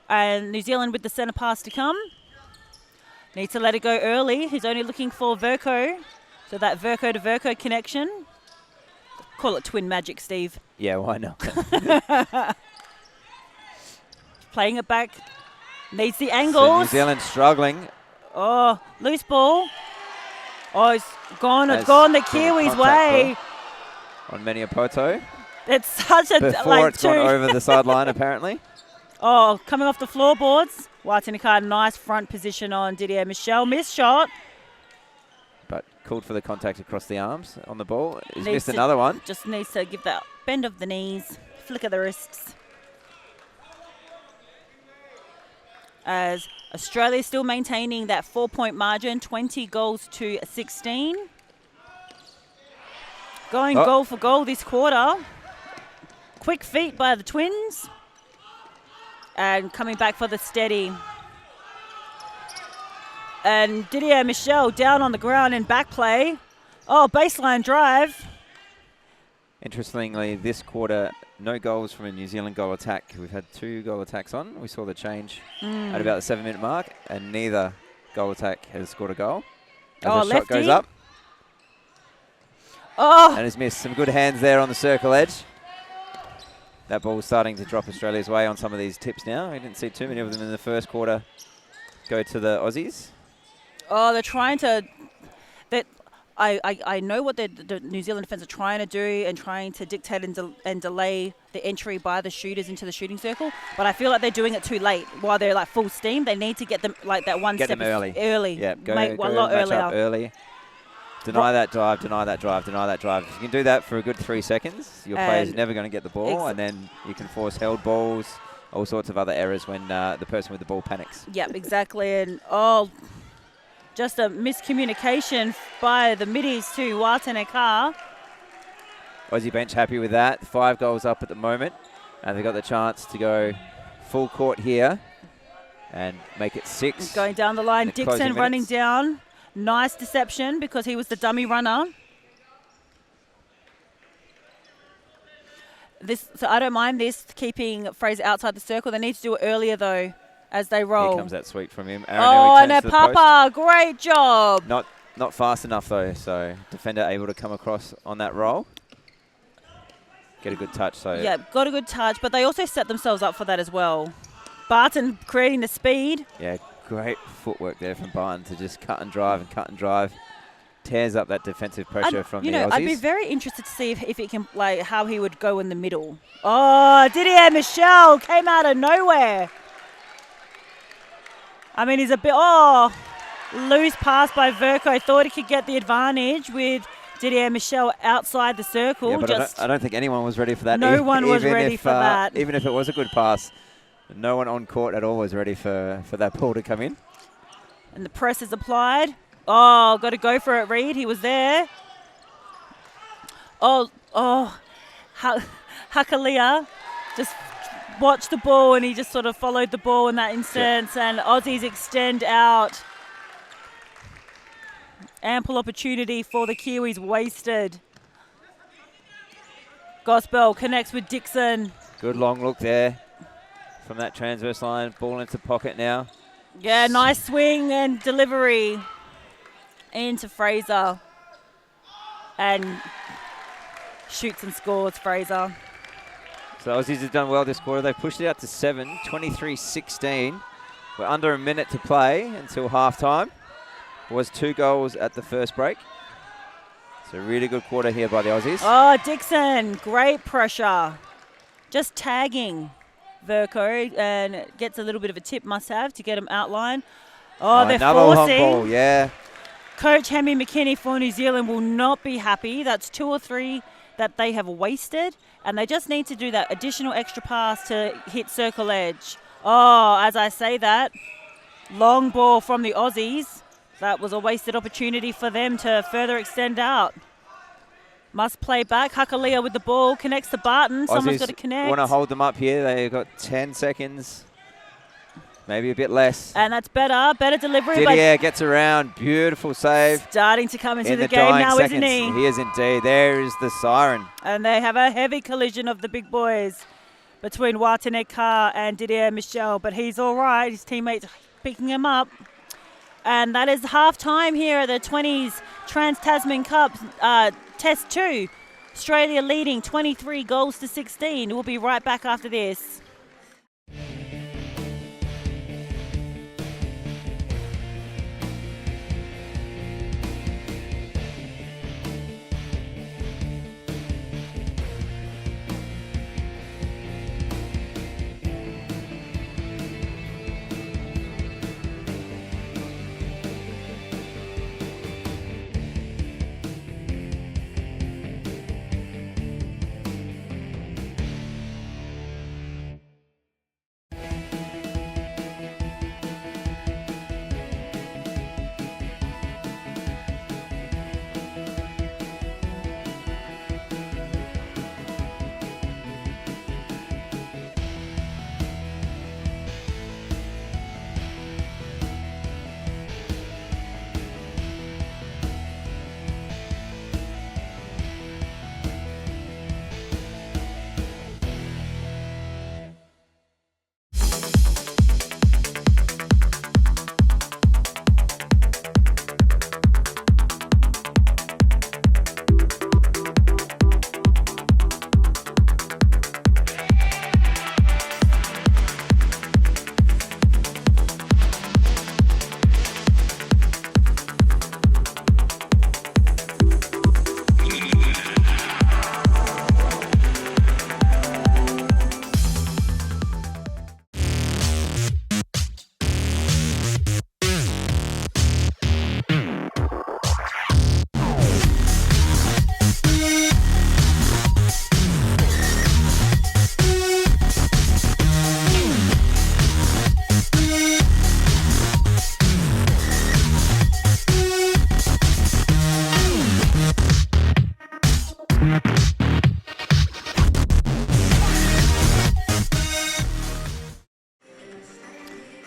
And New Zealand with the centre pass to come. Needs to let it go early. He's only looking for Verco. So that Verco to Verco connection. Call it twin magic, Steve. Yeah, why not? Playing it back. Needs the So angles. New Zealand struggling. Oh, loose ball. Oh, it's gone the Kiwis' Contact way. On Maniapoto. It's such a... Before it's gone over the sideline, apparently. Oh, coming off the floorboards. Watinika, nice front position on Didier Michel. Missed shot. But called for the contact across the arms on the ball. He's missed another one. Just needs to give that bend of the knees, flick of the wrists. As Australia still maintaining that 4-point margin, 20 goals to 16. Going goal for goal this quarter. Quick feet by the Twins. And coming back for the steady. And Didier Michel down on the ground in back play. Oh, baseline drive. Interestingly, this quarter, no goals from a New Zealand goal attack. We've had 2 goal attacks on. We saw the change at about the 7-minute mark, and neither goal attack has scored a goal. As the shot goes up. Oh! And has missed. Some good hands there on the circle edge. That ball's starting to drop Australia's way on some of these tips now. We didn't see too many of them in the first quarter go to the Aussies. Oh, they're trying to... I know what the New Zealand defence are trying to do and trying to dictate and delay the entry by the shooters into the shooting circle, but I feel like they're doing it too late. While they're like full steam, they need to get them like that one get step them early. Yeah, go a lot match earlier. Up early. Deny that drive, deny that drive, deny that drive. If you can do that for a good 3 seconds, your player's never going to get the ball, and then you can force held balls, all sorts of other errors when the person with the ball panics. Yep, exactly. And just a miscommunication by the middies to Watinika. Aussie bench happy with that. 5 goals up at the moment, and they've got the chance to go full court here and make it 6. Going down the line, Dixon running down. Nice deception because he was the dummy runner. So I don't mind this, keeping Fraser outside the circle. They need to do it earlier, though, as they roll. Here comes that sweep from him. And a Papa, great job. Not fast enough, though, so defender able to come across on that roll. Get a good touch. Yeah, got a good touch, but they also set themselves up for that as well. Barton creating the speed. Yeah, great footwork there from Barton to just cut and drive. Tears up that defensive pressure from the Aussies. I'd be very interested to see if it can, how he would go in the middle. Oh, Didier Michel came out of nowhere. I mean, he's a bit, loose pass by Verco. Thought he could get the advantage with Didier Michel outside the circle. Yeah, but I don't think anyone was ready for that. No one was ready for that. Even if it was a good pass, no one on court at all was ready for that ball to come in. And the press is applied. Oh, got to go for it, Reed. He was there. Hakalia just watched the ball and he just sort of followed the ball in that instance. And Aussies extend out. Ample opportunity for the Kiwis wasted. Gospel connects with Dixon. Good long look there from that transverse line. Ball into pocket now. Yeah, nice swing and delivery into Fraser. And shoots and scores, Fraser. So Aussies have done well this quarter. They've pushed it out to 7, 23-16. We're under a minute to play until halftime. Was 2 goals at the first break. So really good quarter here by the Aussies. Oh, Dixon, great pressure. Just tagging Verco and gets a little bit of a tip, must have, to get him outline. Oh, they're another long forcing. ball, yeah. Coach Hemi McKinney for New Zealand will not be happy. That's 2 or 3 that they have wasted, and they just need to do that additional extra pass to hit circle edge. Oh, as I say that, long ball from the Aussies. That was a wasted opportunity for them to further extend out. Must play back. Hakalia with the ball, connects to Barton. Someone's got to connect. Want to hold them up here. They've got 10 seconds, maybe a bit less. And that's better. Better delivery. Didier gets around. Beautiful save. Starting to come into in the game now, seconds. isn't he? He is indeed. There is the siren. And they have a heavy collision of the big boys between Watane Carr and Didier Michel. But he's all right. His teammates picking him up. And that is half-time here at the 20s Trans-Tasman Cup Test 2. Australia leading 23 goals to 16. We'll be right back after this.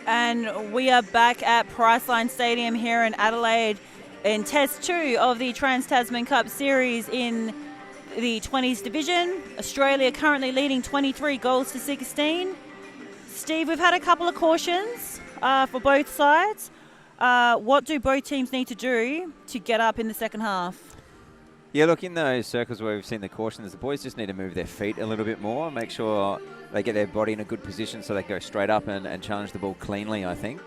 And we are back at Priceline Stadium here in Adelaide in Test 2 of the Trans-Tasman Cup Series in the 20s division. Australia currently leading 23 goals to 16. Steve, we've had a couple of cautions for both sides. What do both teams need to do to get up in the second half? Yeah, look, in those circles where we've seen the cautions, the boys just need to move their feet a little bit more, make sure they get their body in a good position so they go straight up and challenge the ball cleanly, I think.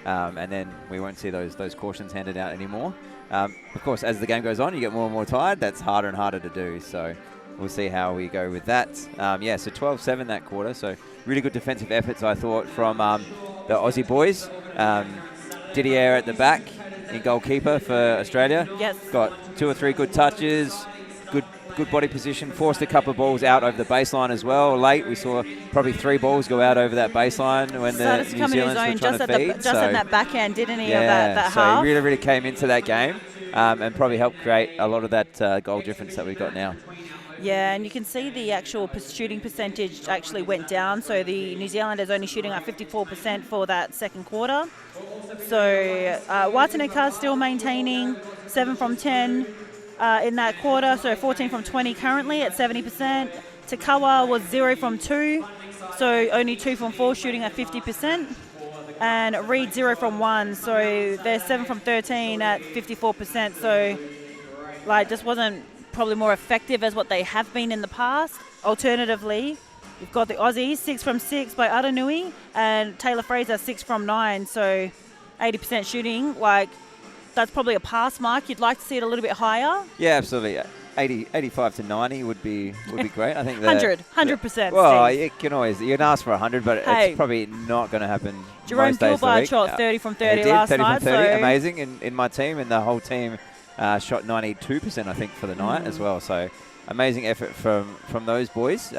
And then we won't see those cautions handed out anymore. Of course, as the game goes on, you get more and more tired. That's harder and harder to do. So we'll see how we go with that. So 12-7 that quarter. So really good defensive efforts, I thought, from the Aussie boys. Didier at the back in goalkeeper for Australia. Yes. Got 2 or 3 good touches, good body position, forced a couple of balls out over the baseline as well. Late, we saw probably 3 balls go out over that baseline when the New Zealanders were trying to feed. Just at that back end, didn't he, yeah, of that so half? he really came into that game and probably helped create a lot of that goal difference that we've got now. Yeah, and you can see the actual shooting percentage actually went down. So the New Zealanders only shooting at 54% for that second quarter. So Wataneka still maintaining 7 from 10 in that quarter. So 14 from 20 currently at 70%. Takawa was 0 from 2. So only 2 from 4 shooting at 50%. And Reed 0 from 1. So they're 7 from 13 at 54%. So like just wasn't probably more effective as what they have been in the past. Alternatively, you've got the Aussies 6 from 6 by Aranui and Taylor Fraser 6 from 9. So 80% shooting, like that's probably a pass mark. You'd like to see it a little bit higher. Yeah, absolutely. 85 to 90 would be great. I think 100%. Well, Steve. you can ask for 100, but it's probably not going to happen. Jerome most days of the Gilbert week. shot 30 from 30 last 30 night. from 30, so amazing in my team, and the whole team shot 92%, I think, for the night as well. So amazing effort from those boys.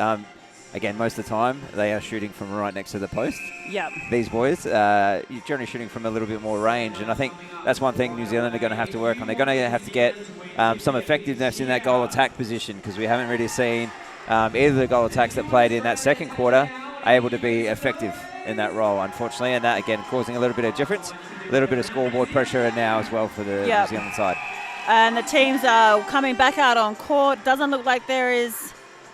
Again, most of the time they are shooting from right next to the post. Yep. These boys, you're generally shooting from a little bit more range, and I think that's one thing New Zealand are going to have to work on. They're going to have to get some effectiveness in that goal attack position, because we haven't really seen either of the goal attacks that played in that second quarter able to be effective in that role, unfortunately, and that again causing a little bit of difference, a little bit of scoreboard pressure now as well for the New Zealand side. And the teams are coming back out on court. Doesn't look like there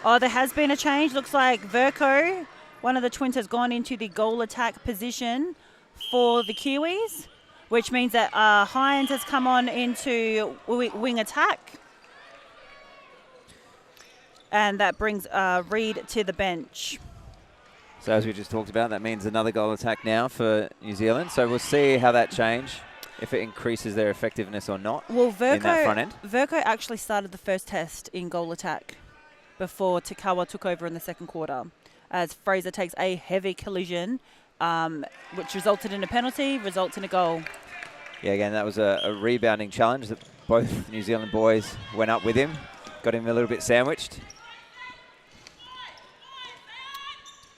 has been a change. Looks like Verco, one of the twins, has gone into the goal attack position for the Kiwis, which means that Hines has come on into wing attack. And that brings Reed to the bench. So as we just talked about, that means another goal attack now for New Zealand. So we'll see how that change, if it increases their effectiveness or not in that front end. Verco actually started the first test in goal attack before Takawa took over in the second quarter, as Fraser takes a heavy collision, which resulted in a penalty, results in a goal. Yeah, again, that was a rebounding challenge that both New Zealand boys went up with him, got him a little bit sandwiched.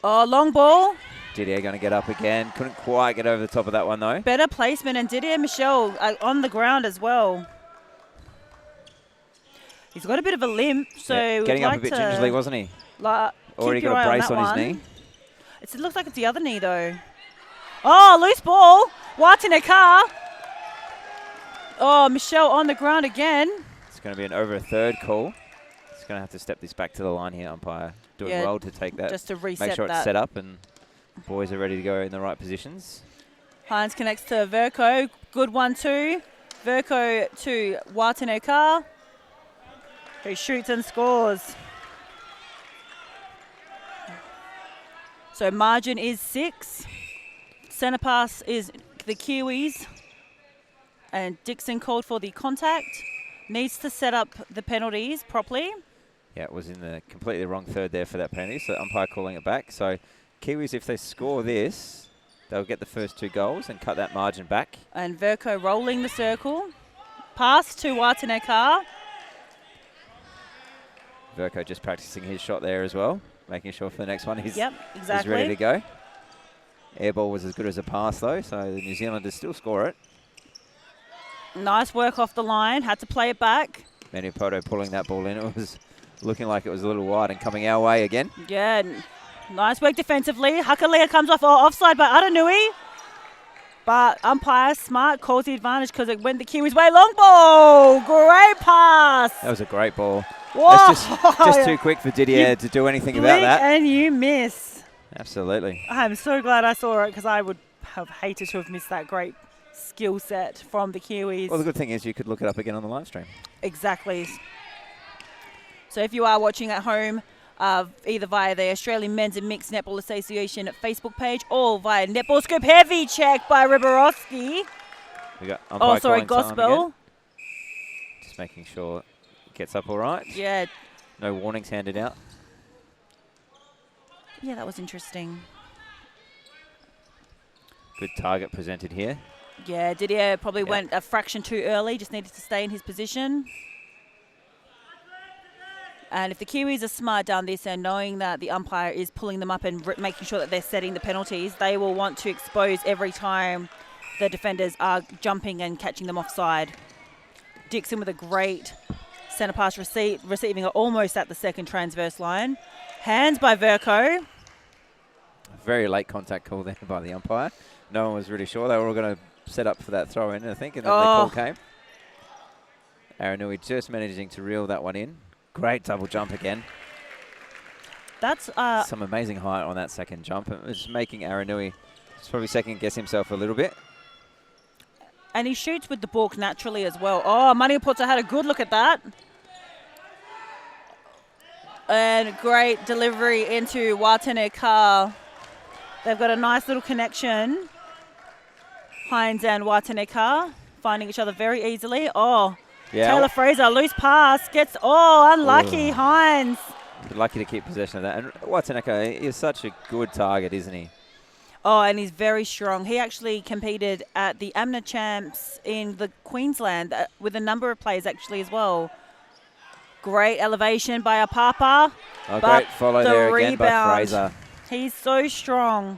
Oh, long ball. Didier going to get up again. Couldn't quite get over the top of that one, though. Better placement, and Didier Michel on the ground as well. He's got a bit of a limp, so getting up a bit gingerly, wasn't he? Already got a brace on his knee. It looks like it's the other knee, though. Oh, loose ball. Wataneka. Oh, Michel on the ground again. It's going to be an over a third call. He's going to have to step this back to the line here, umpire. Doing well to take that. Just to reset make sure it's set up and boys are ready to go in the right positions. Hines connects to Verco. Good 1-2. Verco to Wataneka, who shoots and scores. So margin is 6. Centre pass is the Kiwis. And Dixon called for the contact. Needs to set up the penalties properly. Yeah, it was in the completely wrong third there for that penalty, so umpire calling it back. So Kiwis, if they score this, they'll get the first 2 goals and cut that margin back. And Verco rolling the circle. Pass to Wataneka. Verco just practicing his shot there as well, making sure for the next one he's ready to go. Air ball was as good as a pass, though, so the New Zealanders still score it. Nice work off the line. Had to play it back. Maniapoto pulling that ball in. It was looking like it was a little wide and coming our way again. Yeah, nice work defensively. Hakalea comes off offside by Aranui. But umpire, smart, calls the advantage because it went the Kiwis' way. Long ball. Great pass. That was a great ball. Whoa. It's just too quick for Didier to do anything about that. And you miss. Absolutely. I'm so glad I saw it, because I would have hated to have missed that great skill set from the Kiwis. Well, the good thing is you could look it up again on the live stream. Exactly. So if you are watching at home, either via the Australian Men's and Mixed Netball Association Facebook page or via Netball Scoop Heavy check by Riborowski. We got umpire Gospel. Just making sure it gets up all right. Yeah. No warnings handed out. Yeah, that was interesting. Good target presented here. Yeah, Didier probably went a fraction too early, just needed to stay in his position. And if the Kiwis are smart down this end, knowing that the umpire is pulling them up and making sure that they're setting the penalties, they will want to expose every time the defenders are jumping and catching them offside. Dixon with a great centre pass receiving it almost at the second transverse line. Hands by Verco. Very late contact call there by the umpire. No one was really sure. They were all going to set up for that throw in, I think, and then the call came. Aranui just managing to reel that one in. Great double jump again. That's some amazing height on that second jump. It was making Aranui probably second guess himself a little bit. And he shoots with the balk naturally as well. Oh, Maniapoto had a good look at that. And great delivery into Wataneka. They've got a nice little connection. Hines and Wataneka finding each other very easily. Oh, yeah. Taylor Fraser, loose pass, gets, unlucky, Hines. Lucky to keep possession of that. And Wataneka is such a good target, isn't he? Oh, and he's very strong. He actually competed at the AMNA Champs in the Queensland with a number of players actually as well. Great elevation by Apapa. Oh, great follow there again by Fraser. He's so strong.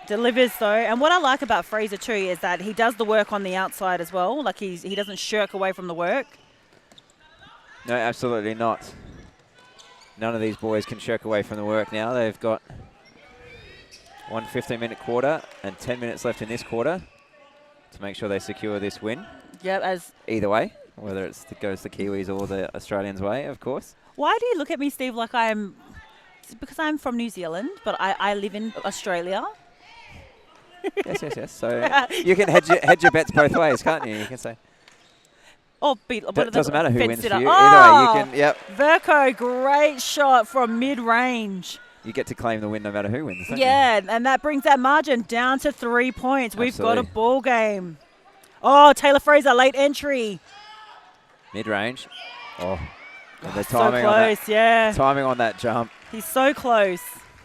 Delivers though. And what I like about Fraser too is that he does the work on the outside as well. Like he doesn't shirk away from the work. No, absolutely not. None of these boys can shirk away from the work now. They've got 1 15-minute quarter and 10 minutes left in this quarter to make sure they secure this win. Yep, either way, whether it goes the Kiwis or the Australians' way, of course. Why do you look at me, Steve, like I'm... Because I'm from New Zealand, but I live in Australia. Yes. So you can hedge your bets both ways, can't you? You can say... doesn't matter who wins for you. Oh, Either way, you can... Yep. Verco, great shot from mid-range. You get to claim the win no matter who wins, don't you? And that brings that margin down to 3 points. We've got a ball game. Oh, Taylor Fraser, late entry. Mid-range. Oh, and the so close, timing on that jump. He's so close.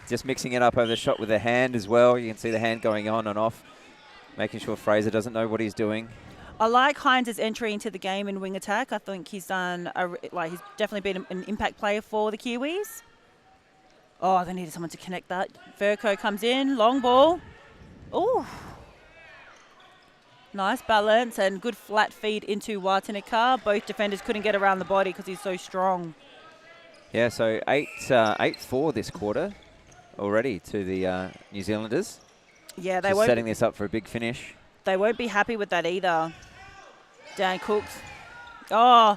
Just mixing it up over the shot with the hand as well. You can see the hand going on and off, making sure Fraser doesn't know what he's doing. I like Hines' entry into the game in wing attack. I think he's done he's definitely been an impact player for the Kiwis. Oh, they needed someone to connect that. Verco comes in, long ball. Ooh. Nice balance and good flat feed into Wataneka. Both defenders couldn't get around the body because he's so strong. Yeah, so 8-4 this quarter already to the New Zealanders. Yeah, they won't setting this up for a big finish. They won't be happy with that either. Dan Cooks. Oh,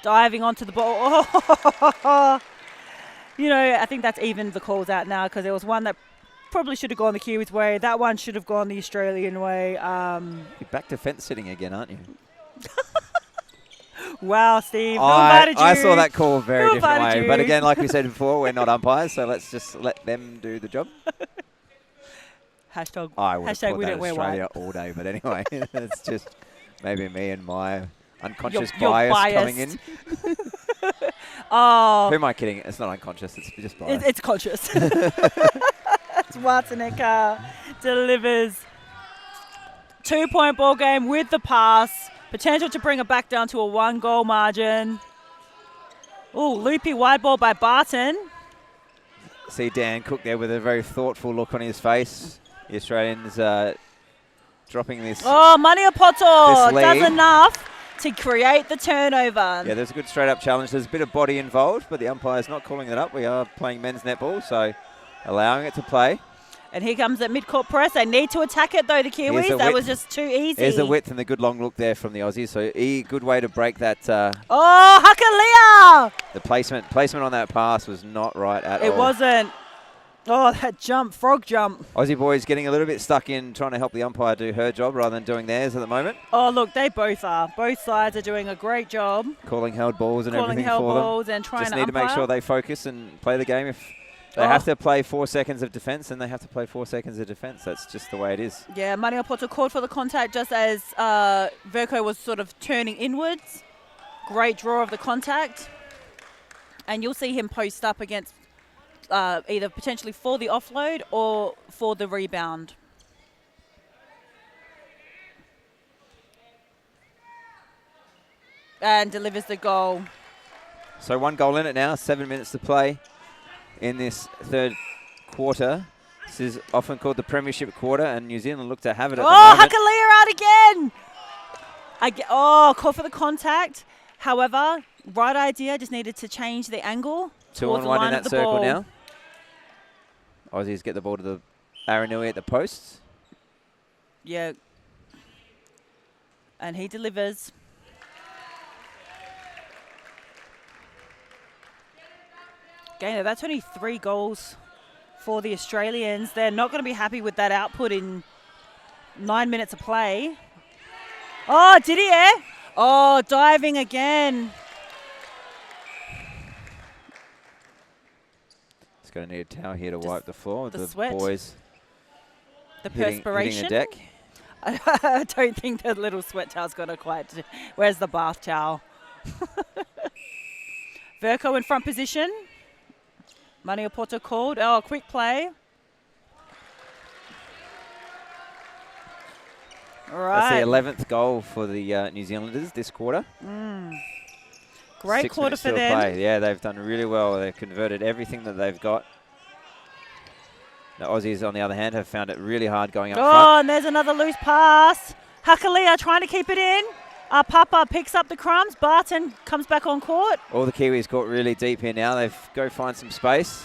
diving onto the ball. Oh. You know, I think that's even the calls out now because there was one that probably should have gone the Kiwis' way. That one should have gone the Australian way. You're back to fence sitting again, aren't you? Wow, Steve. I saw that call a very different way. But again, like we said before, we're not umpires, so let's just let them do the job. I would have thought we that don't wear Australia white all day, but anyway, it's just maybe me and my unconscious you're bias coming in. Oh. Who am I kidding? It's not unconscious, it's just bias. It's conscious. Wataneka delivers. 2-point ball game with the pass. Potential to bring it back down to a 1-goal margin. Ooh, loopy wide ball by Barton. See Dan Cook there with a very thoughtful look on his face. The Australians dropping this. Oh, Maniapoto does enough to create the turnover. Yeah, there's a good straight-up challenge. There's a bit of body involved, but the umpire's not calling it up. We are playing men's netball, so allowing it to play. And here comes that mid-court press. They need to attack it, though, the Kiwis. That was just too easy. There's the width and the good long look there from the Aussies. So good way to break that. Hakalia! The placement on that pass was not right at all. It wasn't. Oh, that jump, frog jump. Aussie boys getting a little bit stuck in trying to help the umpire do her job rather than doing theirs at the moment. Oh, look, they both are. Both sides are doing a great job. Calling held balls and everything for them. And trying Just need to make sure they focus and play the game. If they have to play 4 seconds of defence, then they have to play 4 seconds of defence. That's just the way it is. Yeah, Maniapoto called for the contact just as Verco was sort of turning inwards. Great draw of the contact. And you'll see him post up against either potentially for the offload or for the rebound. And delivers the goal. So 1 goal in it now, 7 minutes to play in this third quarter. This is often called the Premiership quarter, and New Zealand look to have it at the moment. Hakalia out again! Call for the contact. However, right idea, just needed to change the angle. 2 towards on the 1 in line that of the circle ball. now. Aussies get the ball to the Aranui at the posts. Yeah. And he delivers. Gainer, that's only 3 goals for the Australians. They're not going to be happy with that output in 9 minutes of play. Oh, Didier! Oh, diving again. It's going to need a towel here to wipe the floor. the The sweat. boys The hitting perspiration. the deck. I don't think the little sweat towel's going to quite. Where's the bath towel? Verco in front position. Maniapoto called. Oh, quick play. All right. That's the 11th goal for the New Zealanders this quarter. Great 6 quarter minutes for still to them. play. Yeah, they've done really well. They've converted everything that they've got. The Aussies, on the other hand, have found it really hard going up Oh, front. and there's another loose pass. Hakalia trying to keep it in. Papa picks up the crumbs. Barton comes back on court. All the Kiwis caught really deep here now. They've go find some space.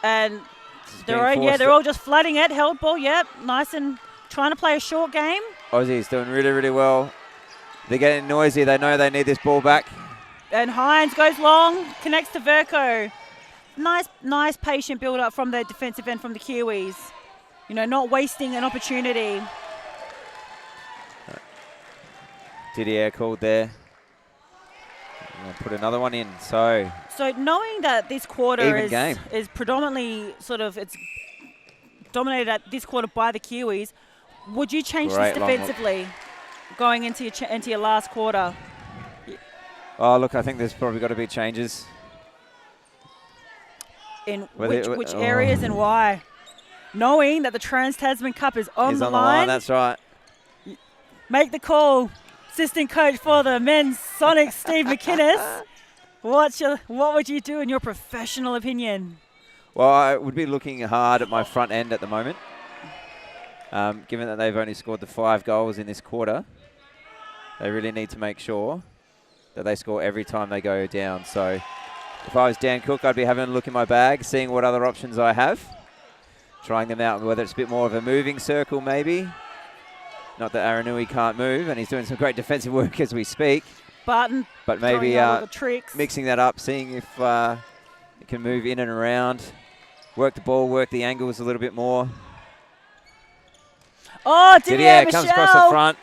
And It's they're being forced they're all just flooding it. Held ball, yep. Nice and trying to play a short game. Aussies doing really, really well. They're getting noisy. They know they need this ball back. And Hines goes long, connects to Verco. Nice patient build-up from the defensive end from the Kiwis. You know, not wasting an opportunity. Didier called there. And put another one in. So knowing that this quarter Even game. is predominantly it's dominated at this quarter by the Kiwis, would you change Great this long look. defensively going into your last quarter? Oh, look, I think there's probably got to be changes. In Whether which it- areas and why? Knowing that the Trans-Tasman Cup is on He's the on the line, line, that's right. make the call. Assistant coach for the men's Sonics, Steve McInnes. What would you do in your professional opinion? Well, I would be looking hard at my front end at the moment. Given that they've only scored the 5 goals in this quarter, they really need to make sure that they score every time they go down. So if I was Dan Cook, I'd be having a look in my bag, seeing what other options I have, trying them out, whether it's a bit more of a moving circle maybe. Not that Aranui can't move, and he's doing some great defensive work as we speak. Barton, But maybe throwing out all the tricks. mixing that up, seeing if it can move in and around, work the ball, work the angles a little bit more. Oh, Didier Didier comes across the front.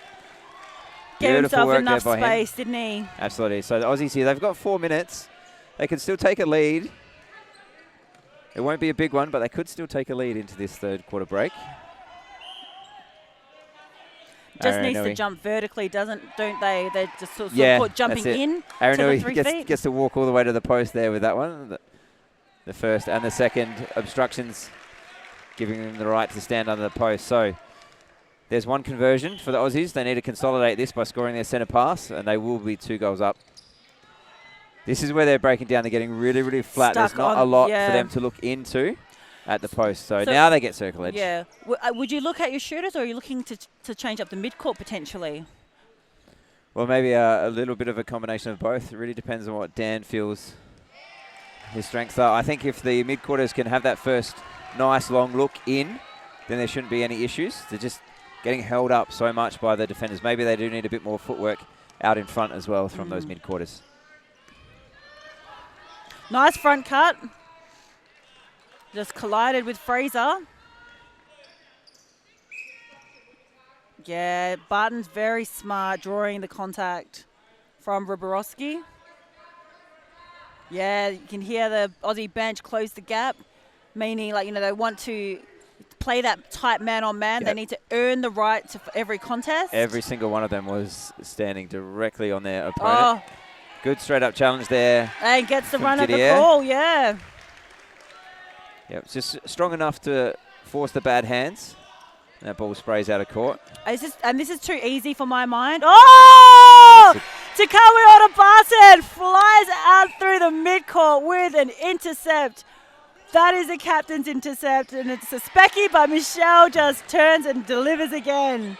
Gave Beautiful himself work enough there by him. space, didn't he? Absolutely. So the Aussies here, they've got 4 minutes. They can still take a lead. It won't be a big one, but they could still take a lead into this third quarter break. Just needs to Aranui. jump vertically, don't they? They're just sort of Yeah, caught jumping that's it. in to the Aranui 3 feet. gets to walk all the way to the post there with that one. The first and the second obstructions giving them the right to stand under the post. So there's one conversion for the Aussies. They need to consolidate this by scoring their centre pass, and they will be 2 goals up. This is where they're breaking down. They're getting really, really flat. Stuck There's not on- a lot yeah. for them to look into at the post. So So- now they get circle edge. Yeah. Would you look at your shooters, or are you looking to change up the mid-court potentially? Well, maybe a little bit of a combination of both. It really depends on what Dan feels his strengths are. I think if the mid-quarters can have that first nice long look in, then there shouldn't be any issues. They're just getting held up so much by the defenders. Maybe they do need a bit more footwork out in front as well from those mid-quarters. Nice front cut. Just collided with Fraser. Yeah, Barton's very smart drawing the contact from Riborowski. Yeah, you can hear the Aussie bench close the gap, meaning they want to play that tight man-on-man. Yep. They need to earn the right to every contest. Every single one of them was standing directly on their opponent. Oh, Good straight-up challenge there. and gets the From run at the Didier. call, yeah. Yeah, it's just strong enough to force the bad hands. And that ball sprays out of court. This is too easy for my mind. Oh! Takawi Otabasen flies out through the midcourt with an intercept. That is a captain's intercept, and it's a specky, but Michelle just turns and delivers again.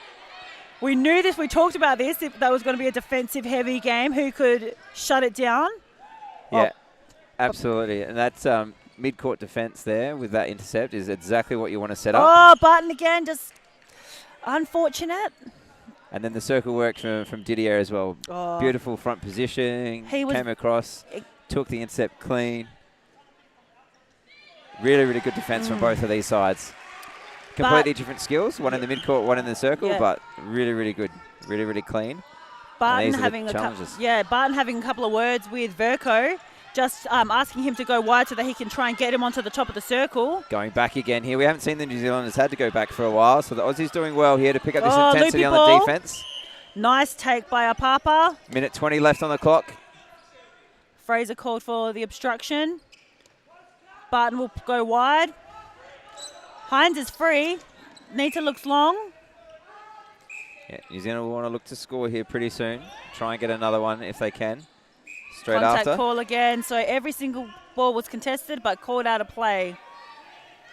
We knew this. We talked about this. If that was going to be a defensive-heavy game, who could shut it down? Yeah, absolutely. And that's mid-court defense there with that intercept is exactly what you want to set up. Oh, Barton again, just unfortunate. And then the circle work from Didier as well. Oh. Beautiful front positioning. Came across, took the intercept clean. Really, really good defense from both of these sides. Completely different skills. One in the midcourt, one in the circle, but really, really good. Really, really clean. Barton having Barton having a couple of words with Verco, just asking him to go wide so that he can try and get him onto the top of the circle. Going back again here. We haven't seen the New Zealanders had to go back for a while, so the Aussies doing well here to pick up this intensity on the defense. Nice take by Apapa. Minute 20 left on the clock. Fraser called for the obstruction. Barton will go wide. Hines is free. Nita looks long. Yeah, New Zealand will want to look to score here pretty soon. Try and get another one if they can. Straight Contact after. call again. So every single ball was contested but called out of play.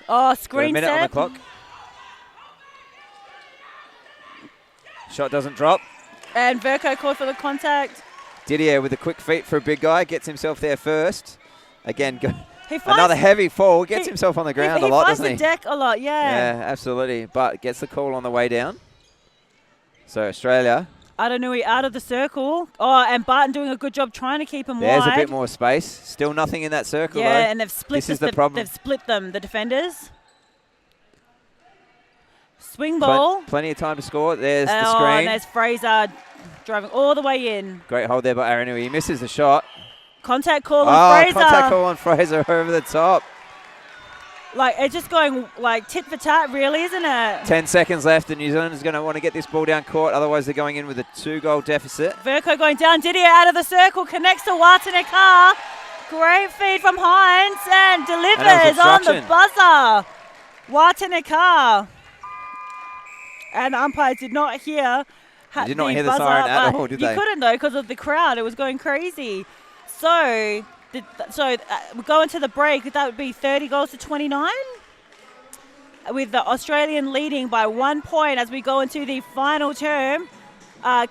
Oh, screen set. Got a minute on the clock. Shot doesn't drop. And Verco called for the contact. Didier with a quick feet for a big guy. Gets himself there first. Again, Another heavy fall. Gets himself on the ground a lot, doesn't he? He finds the deck a lot, yeah. Yeah, absolutely. But gets the call on the way down. So Australia. Aranui out of the circle. Oh, and Barton doing a good job trying to keep him wide. There's a bit more space. Still nothing in that circle, though. Yeah, and they've split this is the problem. They've split them, the defenders. Swing ball. Plenty of time to score. There's the screen. And there's Fraser driving all the way in. Great hold there by Aranui. He misses the shot. Contact call on Fraser. Contact call on Fraser over the top. Like, it's just going, like, tit for tat, really, isn't it? 10 seconds left, and New Zealand is going to want to get this ball down court. Otherwise, they're going in with a 2-goal deficit. Verco going down. Didier out of the circle. Connects to Wataneka. Great feed from Hines and delivers on the buzzer. Wataneka. And umpires did not hear did not hear the siren at all, did they? You couldn't, though, because of the crowd. It was going crazy. So we're going to the break. That would be 30 goals to 29, with the Australian leading by 1 point as we go into the final term.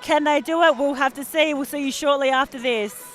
Can they do it? We'll have to see. We'll see you shortly after this.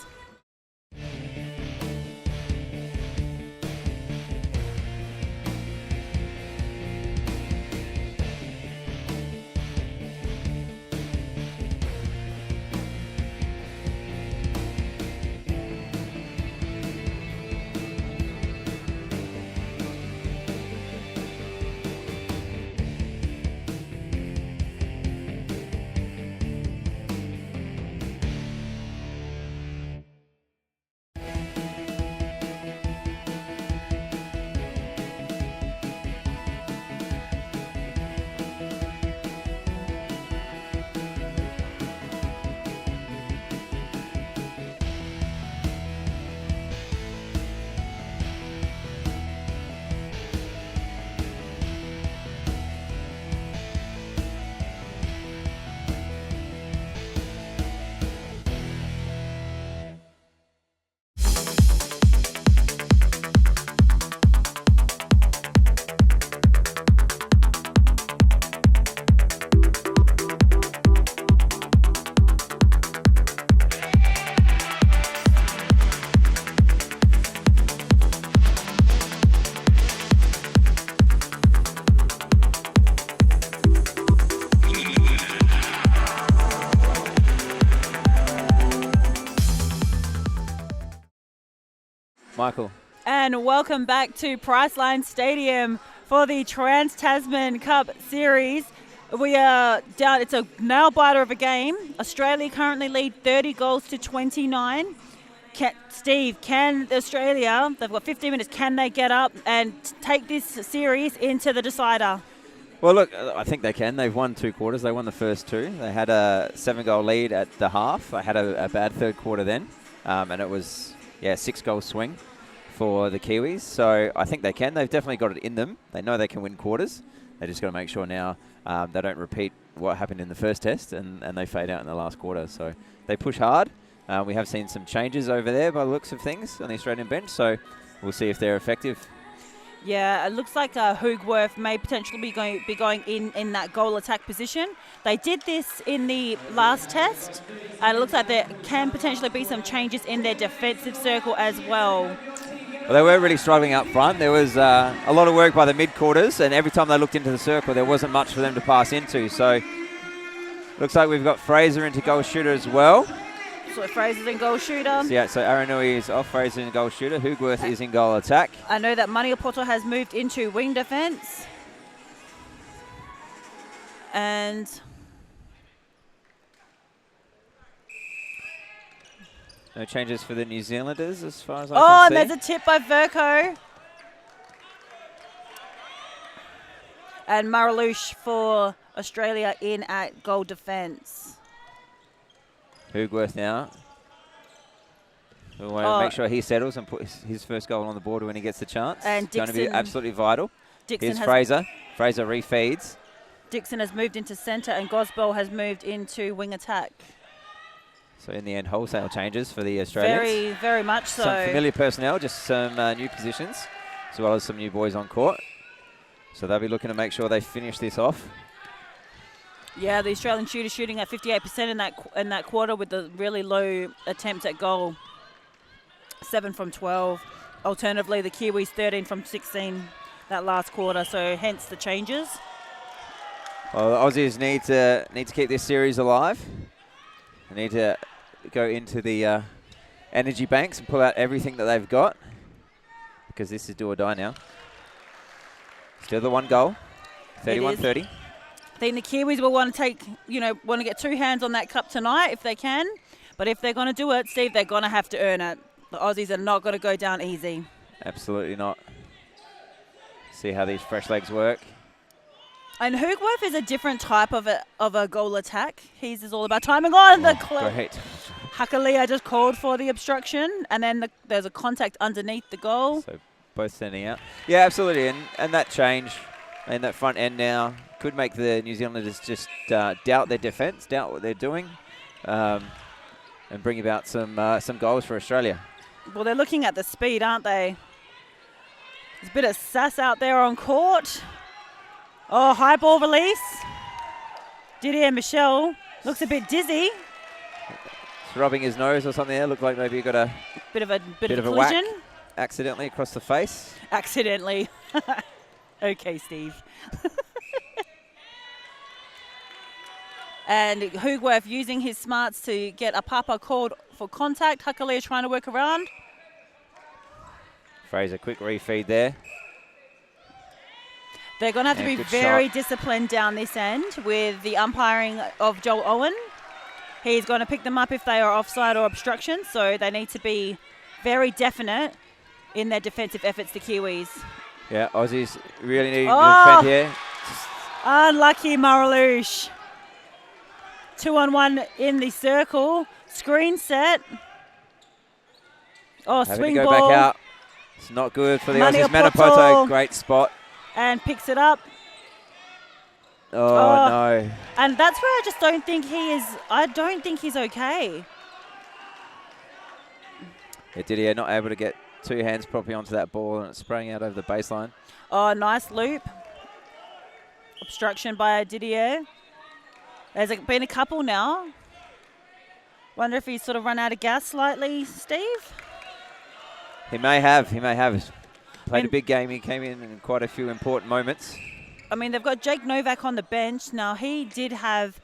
Michael. And welcome back to Priceline Stadium for the Trans-Tasman Cup Series. We are down, it's a nail-biter of a game. Australia currently lead 30 goals to 29. Steve, can Australia, they've got 15 minutes, can they get up and take this series into the decider? Well, look, I think they can. They've won 2 quarters. They won the first 2. They had a 7-goal lead at the half. They had a bad third quarter then, and it was, 6-goal swing. for the Kiwis. So I think they can. They've definitely got it in them. They know they can win quarters. They just got to make sure now they don't repeat what happened in the first test and they fade out in the last quarter. So they push hard. We have seen some changes over there by the looks of things on the Australian bench. So we'll see if they're effective. Yeah, it looks like Hoogworth may potentially be going in that goal attack position. They did this in the last test, and it looks like there can potentially be some changes in their defensive circle as well. Well, they were really struggling up front. There was a lot of work by the mid-quarters, and every time they looked into the circle, there wasn't much for them to pass into. So looks like we've got Fraser into goal shooter as well. So Fraser's in goal shooter. So Aranui is off, Fraser in goal shooter. Hoogworth is in goal attack. I know that Maniapoto has moved into wing defence. And no changes for the New Zealanders as far as I and can see. there's a tip by Verco. And Maralouche for Australia in at goal defence. Hoogworth now. We want to make sure he settles and put his first goal on the board when he gets the chance. And it's going to be Dixon- absolutely vital. Dixon Here's Fraser. Fraser refeeds. Dixon has moved into centre and Gosbell has moved into wing attack. So in the end, wholesale changes for the Australians. Very, very much so. Some familiar personnel, just some new positions, as well as some new boys on court. So they'll be looking to make sure they finish this off. Yeah, the Australian shooters shooting at 58% in that quarter with the really low attempts at goal. 7 from 12. Alternatively, the Kiwis 13 from 16 that last quarter. So hence the changes. Well, the Aussies need to keep this series alive. They need to go into the energy banks and pull out everything that they've got, because this is do or die now. Still the one goal, 31-30. I think the Kiwis will want to want to get two hands on that cup tonight if they can. But if they're going to do it, Steve, they're going to have to earn it. The Aussies are not going to go down easy. Absolutely not. See how these fresh legs work. And Hoogworth is a different type of a goal attack. His is all about timing on the Great. Hakalia just called for the obstruction, and then there's a contact underneath the goal. So both sending out. Yeah, absolutely. And that change in that front end now could make the New Zealanders just doubt their defence, doubt what they're doing, and bring about some goals for Australia. Well, they're looking at the speed, aren't they? There's a bit of sass out there on court. Oh, high ball release. Didier Michel looks a bit dizzy. He's rubbing his nose or something there. Looked like maybe he got a bit of a whack collision. Accidentally across the face. Accidentally. Okay, Steve. And Hoogworth using his smarts to get a papa called for contact. Hakalia trying to work around. Fraser, quick refeed there. They're going to have to be very disciplined down this end with the umpiring of Joel Owen. He's going to pick them up if they are offside or obstruction, so they need to be very definite in their defensive efforts, the Kiwis. Yeah, Aussies really needing to defend here. Unlucky Maralouche. 2-on-1 in the circle. Screen set. Oh, Having swing to go ball. back out. It's not good for the Aussies. Maniapoto. Maniapoto, great spot. And picks it up. Oh, no. And that's where I just don't think he is. I don't think he's okay. Yeah, Didier not able to get two hands properly onto that ball, and it's spraying out over the baseline. Oh, nice loop. Obstruction by Didier. There's been a couple now. Wonder if he's sort of run out of gas slightly, Steve? He may have. He's played a big game. He came in quite a few important moments. I mean, they've got Jake Novak on the bench. Now, he did have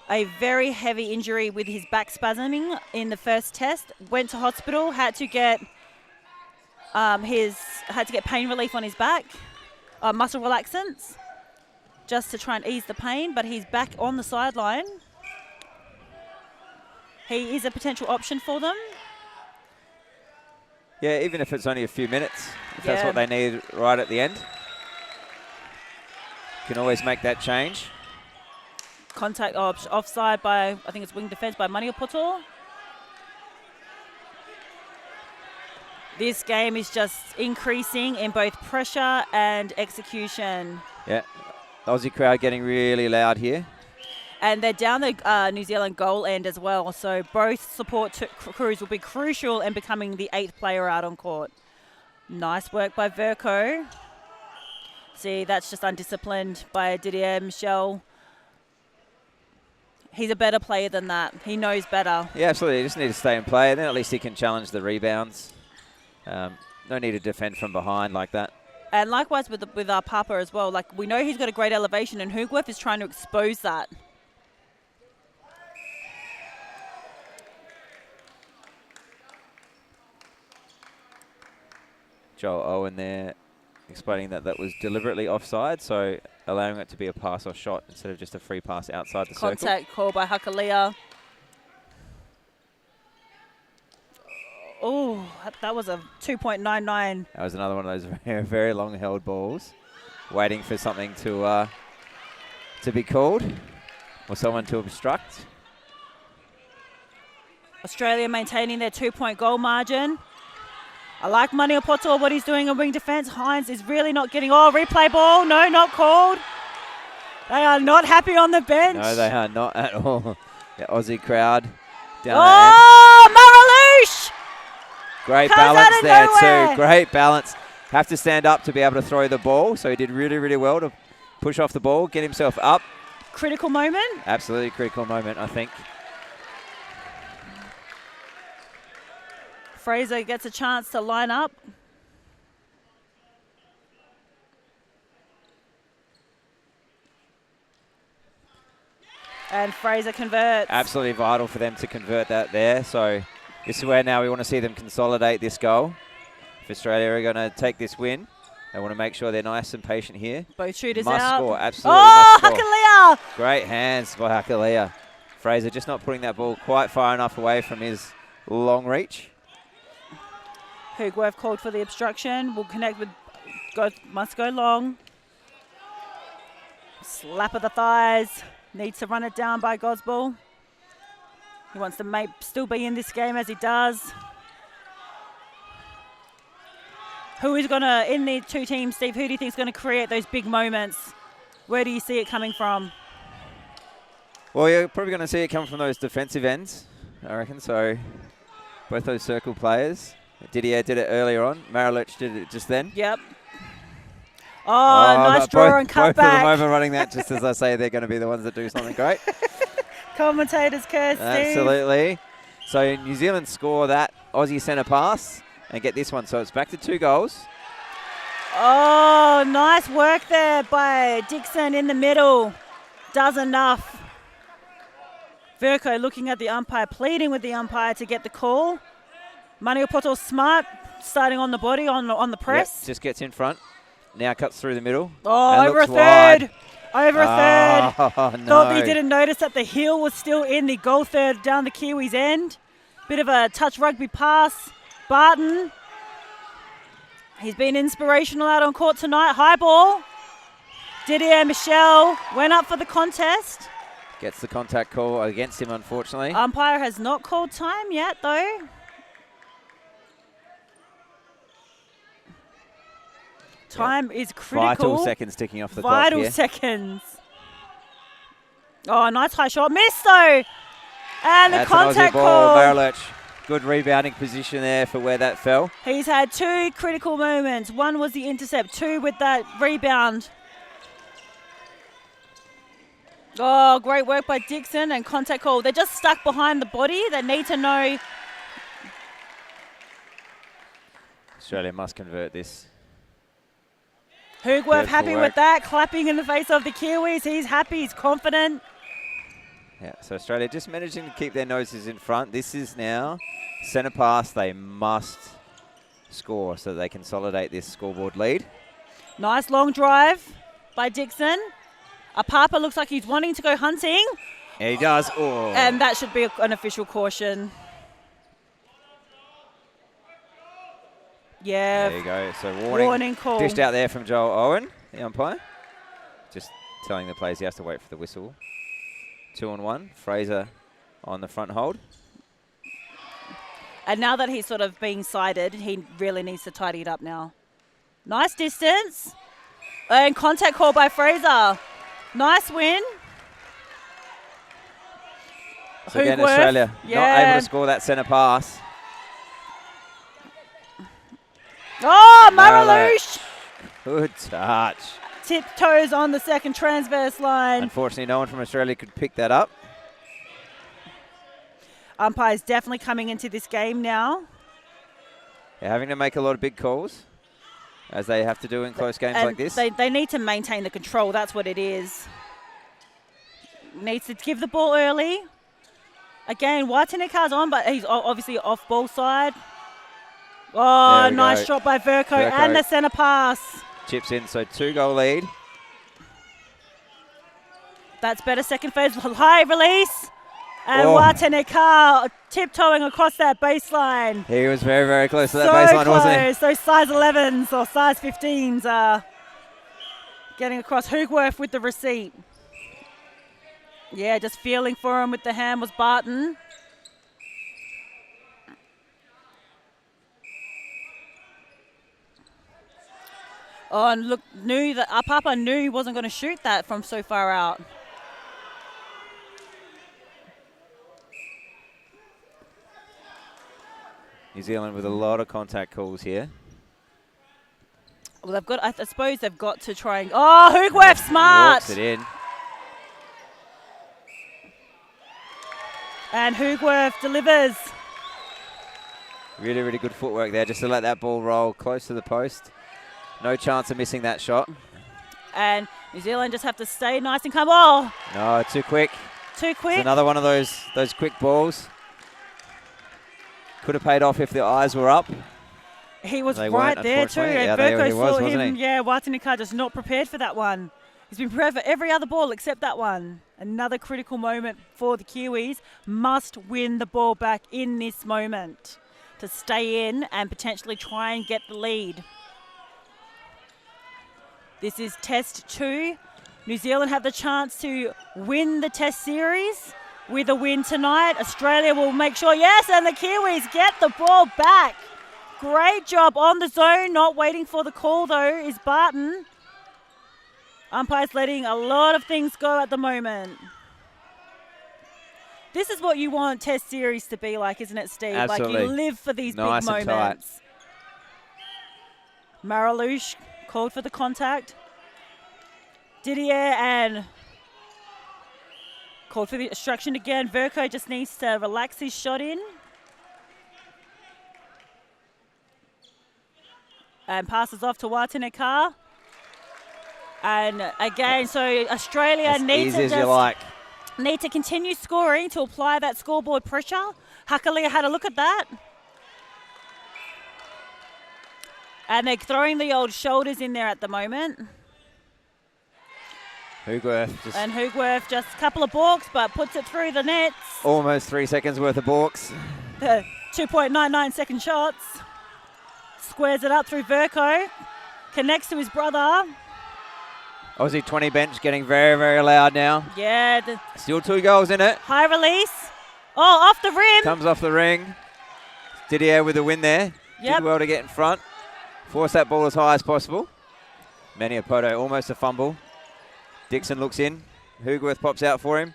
a very heavy injury with his back spasming in the first test. Went to hospital, had to get pain relief on his back, muscle relaxants, just to try and ease the pain. But he's back on the sideline. He is a potential option for them. Yeah, even if it's only a few minutes, if that's what they need right at the end. Can always make that change. Contact offside by, I think it's wing defence by Maniapoto. This game is just increasing in both pressure and execution. Yeah, Aussie crowd getting really loud here. And they're down the New Zealand goal end as well. So both support crews will be crucial in becoming the 8th player out on court. Nice work by Verco. See, that's just undisciplined by Didier Michel. He's a better player than that. He knows better. Yeah, absolutely. You just need to stay in play. Then at least he can challenge the rebounds. No need to defend from behind like that. And likewise with our Papa as well. Like, we know he's got a great elevation, and Hugworth is trying to expose that. Joel Owen there explaining that that was deliberately offside, so allowing it to be a pass or shot instead of just a free pass outside the circle. Contact call by Hakalia. Oh, that was a 2.99. That was another one of those very, very long held balls, waiting for something to be called or someone to obstruct. Australia maintaining their 2-point goal margin. I like Maniapoto, what he's doing in wing defence. Hines is really not getting... Oh, replay ball. No, not called. They are not happy on the bench. No, they are not at all. The Aussie crowd down Oh, Maralouche! Great Comes balance there nowhere. too. Great balance. Have to stand up to be able to throw the ball. So he did really, really well to push off the ball, get himself up. Critical moment. Absolutely critical moment, I think. Fraser gets a chance to line up. And Fraser converts. Absolutely vital for them to convert that there. So this is where now we want to see them consolidate this goal. If Australia are going to take this win, they want to make sure they're nice and patient here. Both shooters must out. Score, absolutely oh, must score. Hakalia! Great hands by Hakalia. Fraser just not putting that ball quite far enough away from his long reach. Hugworth called for the obstruction. Will connect with... must go long. Slap of the thighs. Needs to run it down by Gosball. He wants to still be in this game as he does. Who is going to, in the two teams, Steve, who do you think is going to create those big moments? Where do you see it coming from? Well, you're probably going to see it come from those defensive ends, I reckon. So both those circle players. Didier did it earlier on. Maralich did it just then. Yep. Oh, nice draw and cutback. Both of them overrunning that just as I say they're going to be the ones that do something great. Commentators curse, Steve. Absolutely. So New Zealand score that Aussie centre pass and get this one. So it's back to 2 goals. Oh, nice work there by Dixon in the middle. Does enough. Verco looking at the umpire, pleading with the umpire to get the call. Maniapoto smart, starting on the body, on the press. Yep, just gets in front. Now cuts through the middle. Oh, over a third. Over a third. Oh, no. Thought he didn't notice that the heel was still in the goal third down the Kiwis' end. Bit of a touch rugby pass. Barton. He's been inspirational out on court tonight. High ball. Didier Michel went up for the contest. Gets the contact call against him, unfortunately. Umpire has not called time yet, though. Time is critical. Vital seconds ticking off the clock Vital here. seconds. Oh, nice high shot. Missed, though. And That's the contact an Aussie ball. call. Maralich, good rebounding position there for where that fell. He's had 2 critical moments. One was the intercept, 2 with that rebound. Oh, great work by Dixon and contact call. They're just stuck behind the body. They need to know. Australia must convert this. Hugworth happy work. with that, clapping in the face of the Kiwis. He's happy, he's confident. Yeah, so Australia just managing to keep their noses in front. This is now centre pass. They must score so they consolidate this scoreboard lead. Nice long drive by Dixon. Apapa looks like he's wanting to go hunting. Yeah, he does. Oh. And that should be an official caution. Yeah. There you go. So Warning call. Dished out there from Joel Owen, the umpire. Just telling the players he has to wait for the whistle. 2-on-1. Fraser on the front hold. And now that he's sort of being sided, he really needs to tidy it up now. Nice distance. And contact call by Fraser. Nice win. So again, Hoogworth, Australia not able to score that centre pass. Oh, Maralouche. Good touch. Tiptoes on the second transverse line. Unfortunately, no one from Australia could pick that up. Umpires definitely coming into this game now. They're having to make a lot of big calls, as they have to do in close games like this. They need to maintain the control. That's what it is. Needs to give the ball early. Again, Watinika's on, but he's obviously off ball side. Oh, nice shot by Verco and the centre pass. Chips in, so 2-goal lead. That's better second phase. High release. And Watanika tiptoeing across that baseline. He was very, very close to that baseline, wasn't he? Those size 11s or size 15s are getting across. Hoogworth with the receipt. Yeah, just feeling for him with the hand was Barton. Oh, and look, knew that Papa knew he wasn't going to shoot that from so far out. New Zealand with a lot of contact calls here. Well, they've got. I suppose they've got to try and. Oh, Hoogworth smart. Walks it in. And Hoogworth delivers. Really, really good footwork there, just to let that ball roll close to the post. No chance of missing that shot. And New Zealand just have to stay nice and calm. Oh, no, too quick. Too quick. It's another one of those quick balls. Could have paid off if the eyes were up. He was right there too. Yeah, Verco was, saw wasn't him. he? Yeah, Watanika just not prepared for that one. He's been prepared for every other ball except that one. Another critical moment for the Kiwis. Must win the ball back in this moment to stay in and potentially try and get the lead. This is Test 2. New Zealand have the chance to win the Test series with a win tonight. Australia will make sure, yes, and the Kiwis get the ball back. Great job on the zone. Not waiting for the call, though, is Barton. Umpires letting a lot of things go at the moment. This is what you want Test series to be like, isn't it, Steve? Absolutely. Like you live for these nice big and moments. tight. Maralouche called for the contact. Didier and called for the obstruction again. Verco just needs to relax his shot in. And passes off to Watanika. And again, so Australia needs to need to continue scoring to apply that scoreboard pressure. Hakalia had a look at that. And they're throwing the old shoulders in there at the moment. Hoogworth just a couple of balks, but puts it through the nets. Almost 3 seconds worth of balks. The 2.99 second shots. Squares it up through Verco. Connects to his brother. Aussie 20 bench getting very, very loud now. Yeah. Still 2 goals in it. High release. Oh, off the rim. Comes off the ring. Didier with the win there. Yep. Did well to get in front. Force that ball as high as possible. Maniapoto almost a fumble. Dixon looks in. Hoogworth pops out for him.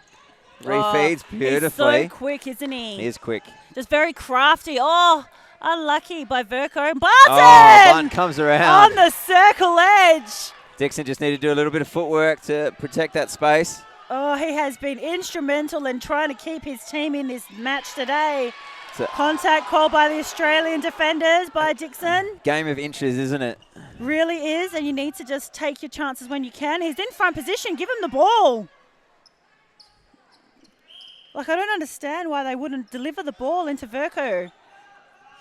Refeeds beautifully. He's so quick, isn't he? He is quick. Just very crafty. Oh, unlucky by Verco. Barton! Oh, Barton comes around. On the circle edge. Dixon just needed to do a little bit of footwork to protect that space. Oh, he has been instrumental in trying to keep his team in this match today. Contact called by the Australian defenders by Dixon. Game of inches, isn't it? Really is, and you need to just take your chances when you can. He's in front position. Give him the ball. Like, I don't understand why they wouldn't deliver the ball into Verco.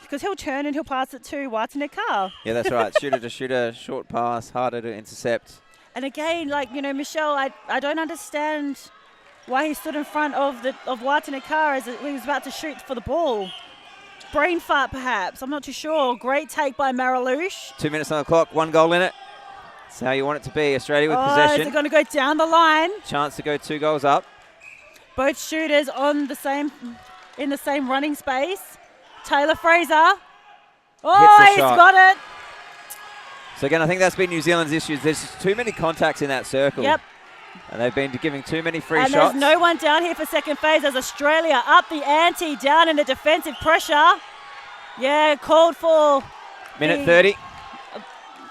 Because he'll turn and he'll pass it to Watanika. Yeah, that's right. Shooter to shooter, short pass, harder to intercept. And again, like, you know, Michelle, I don't understand why he stood in front of Watanika as he was about to shoot for the ball. Brain fart, perhaps. I'm not too sure. Great take by Maralouche. 2 minutes on the clock, 1 goal in it. That's how you want it to be. Australia with possession. They're going to go down the line. Chance to go 2 goals up. Both shooters in the same running space. Taylor Fraser. Oh, he's shot. got it. So again, I think that's been New Zealand's issues. There's just too many contacts in that circle. Yep. And they've been giving too many free And shots. there's no one down here for second phase as Australia up the ante, down into defensive pressure. Yeah, called for. Minute 30.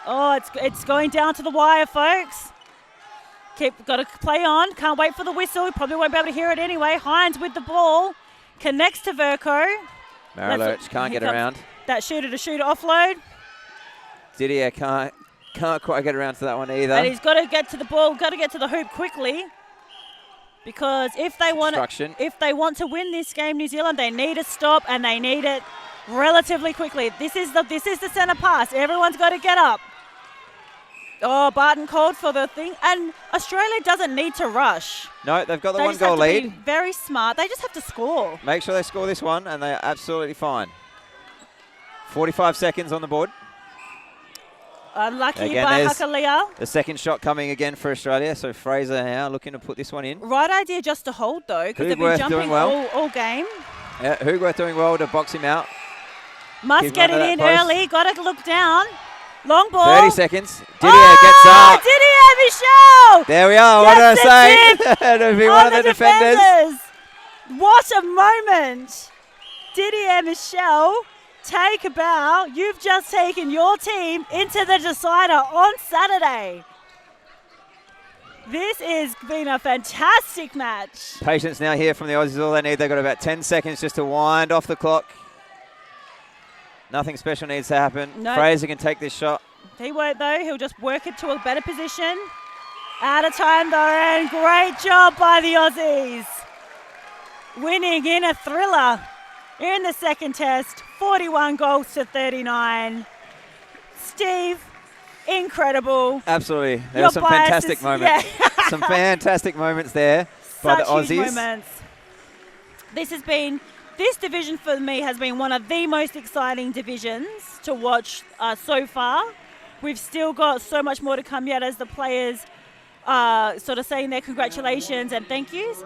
Oh, it's going down to the wire, folks. Got to play on. Can't wait for the whistle. Probably won't be able to hear it anyway. Hines with the ball. Connects to Verco. Marilurch can't get around. That shooter-to-shooter offload. Didier can't quite get around to that one either. And he's got to get to the ball, got to get to the hoop quickly. Because if they want to win this game, New Zealand, they need a stop and they need it relatively quickly. This is the centre pass. Everyone's got to get up. Oh, Barton called for the thing. And Australia doesn't need to rush. No, they've got the They one just have goal to lead. be very smart. They just have to score. Make sure they score this one, and they're absolutely fine. 45 seconds on the board. Unlucky Again, by there's Hakalia. the second shot coming again for Australia. So Fraser now looking to put this one in. Right idea just to hold, though, because they've been Hoogworth jumping doing well. all game. Yeah, Hoogworth doing well to box him out. Must Keep get under it in that post. early. Got to look down. Long ball. 30 seconds. Didier gets up. Didier Michel. There we are. What did I Gets say? To be On one of the defenders. What a moment. Didier Michel, take a bow. You've just taken your team into the decider on Saturday. This has been a fantastic match. Patience now here from the Aussies. All they need, they've got about 10 seconds just to wind off the clock. Nothing special needs to happen. Nope. Fraser can take this shot. He won't, though. He'll just work it to a better position. Out of time, though, and great job by the Aussies. Winning in a thriller in the second test, 41 goals to 39. Steve, incredible. Absolutely. There Your were some bias fantastic is- moments. yeah. Some fantastic moments there by the Such huge Aussies. moments. This division for me has been one of the most exciting divisions to watch so far. We've still got so much more to come yet as the players are sort of saying their congratulations and thank yous.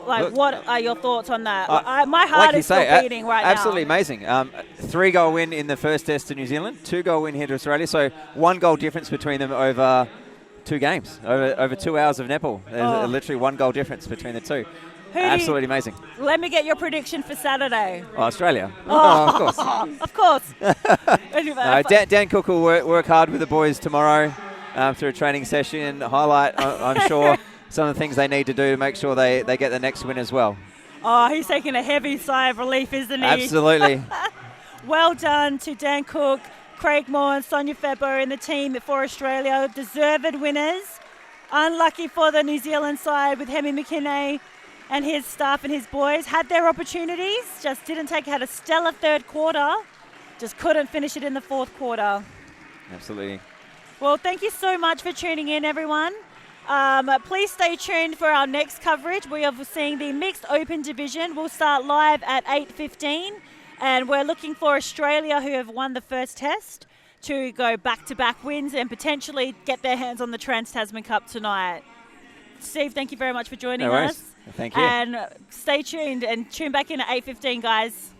Look, what are your thoughts on that? My heart like you is still say, beating right now. absolutely amazing. 3-goal win in the first test to New Zealand, 2-goal win here to Australia. So 1 goal difference between them over 2 games, over 2 hours of netball. There's literally 1 goal difference between the two. Absolutely amazing. Let me get your prediction for Saturday. Oh, Australia. Of course. Of course. Anyway, No, Dan Cook will work hard with the boys tomorrow through a training session, highlight, I'm sure, some of the things they need to do to make sure they get the next win as well. Oh, he's taking a heavy sigh of relief, isn't he? Absolutely. Well done to Dan Cook, Craig Moore and Sonia Febo and the team for Australia. Deserved winners. Unlucky for the New Zealand side with Hemi McKinney and his staff and his boys. Had their opportunities, just didn't take it. Had a stellar third quarter, just couldn't finish it in the fourth quarter. Absolutely. Well, thank you so much for tuning in, everyone. Please stay tuned for our next coverage. We are seeing the Mixed Open Division. We'll start live at 8:15, and we're looking for Australia, who have won the first test, to go back-to-back wins and potentially get their hands on the Trans-Tasman Cup tonight. Steve, thank you very much for joining No worries. us. Thank you. And stay tuned and tune back in at 8:15, guys.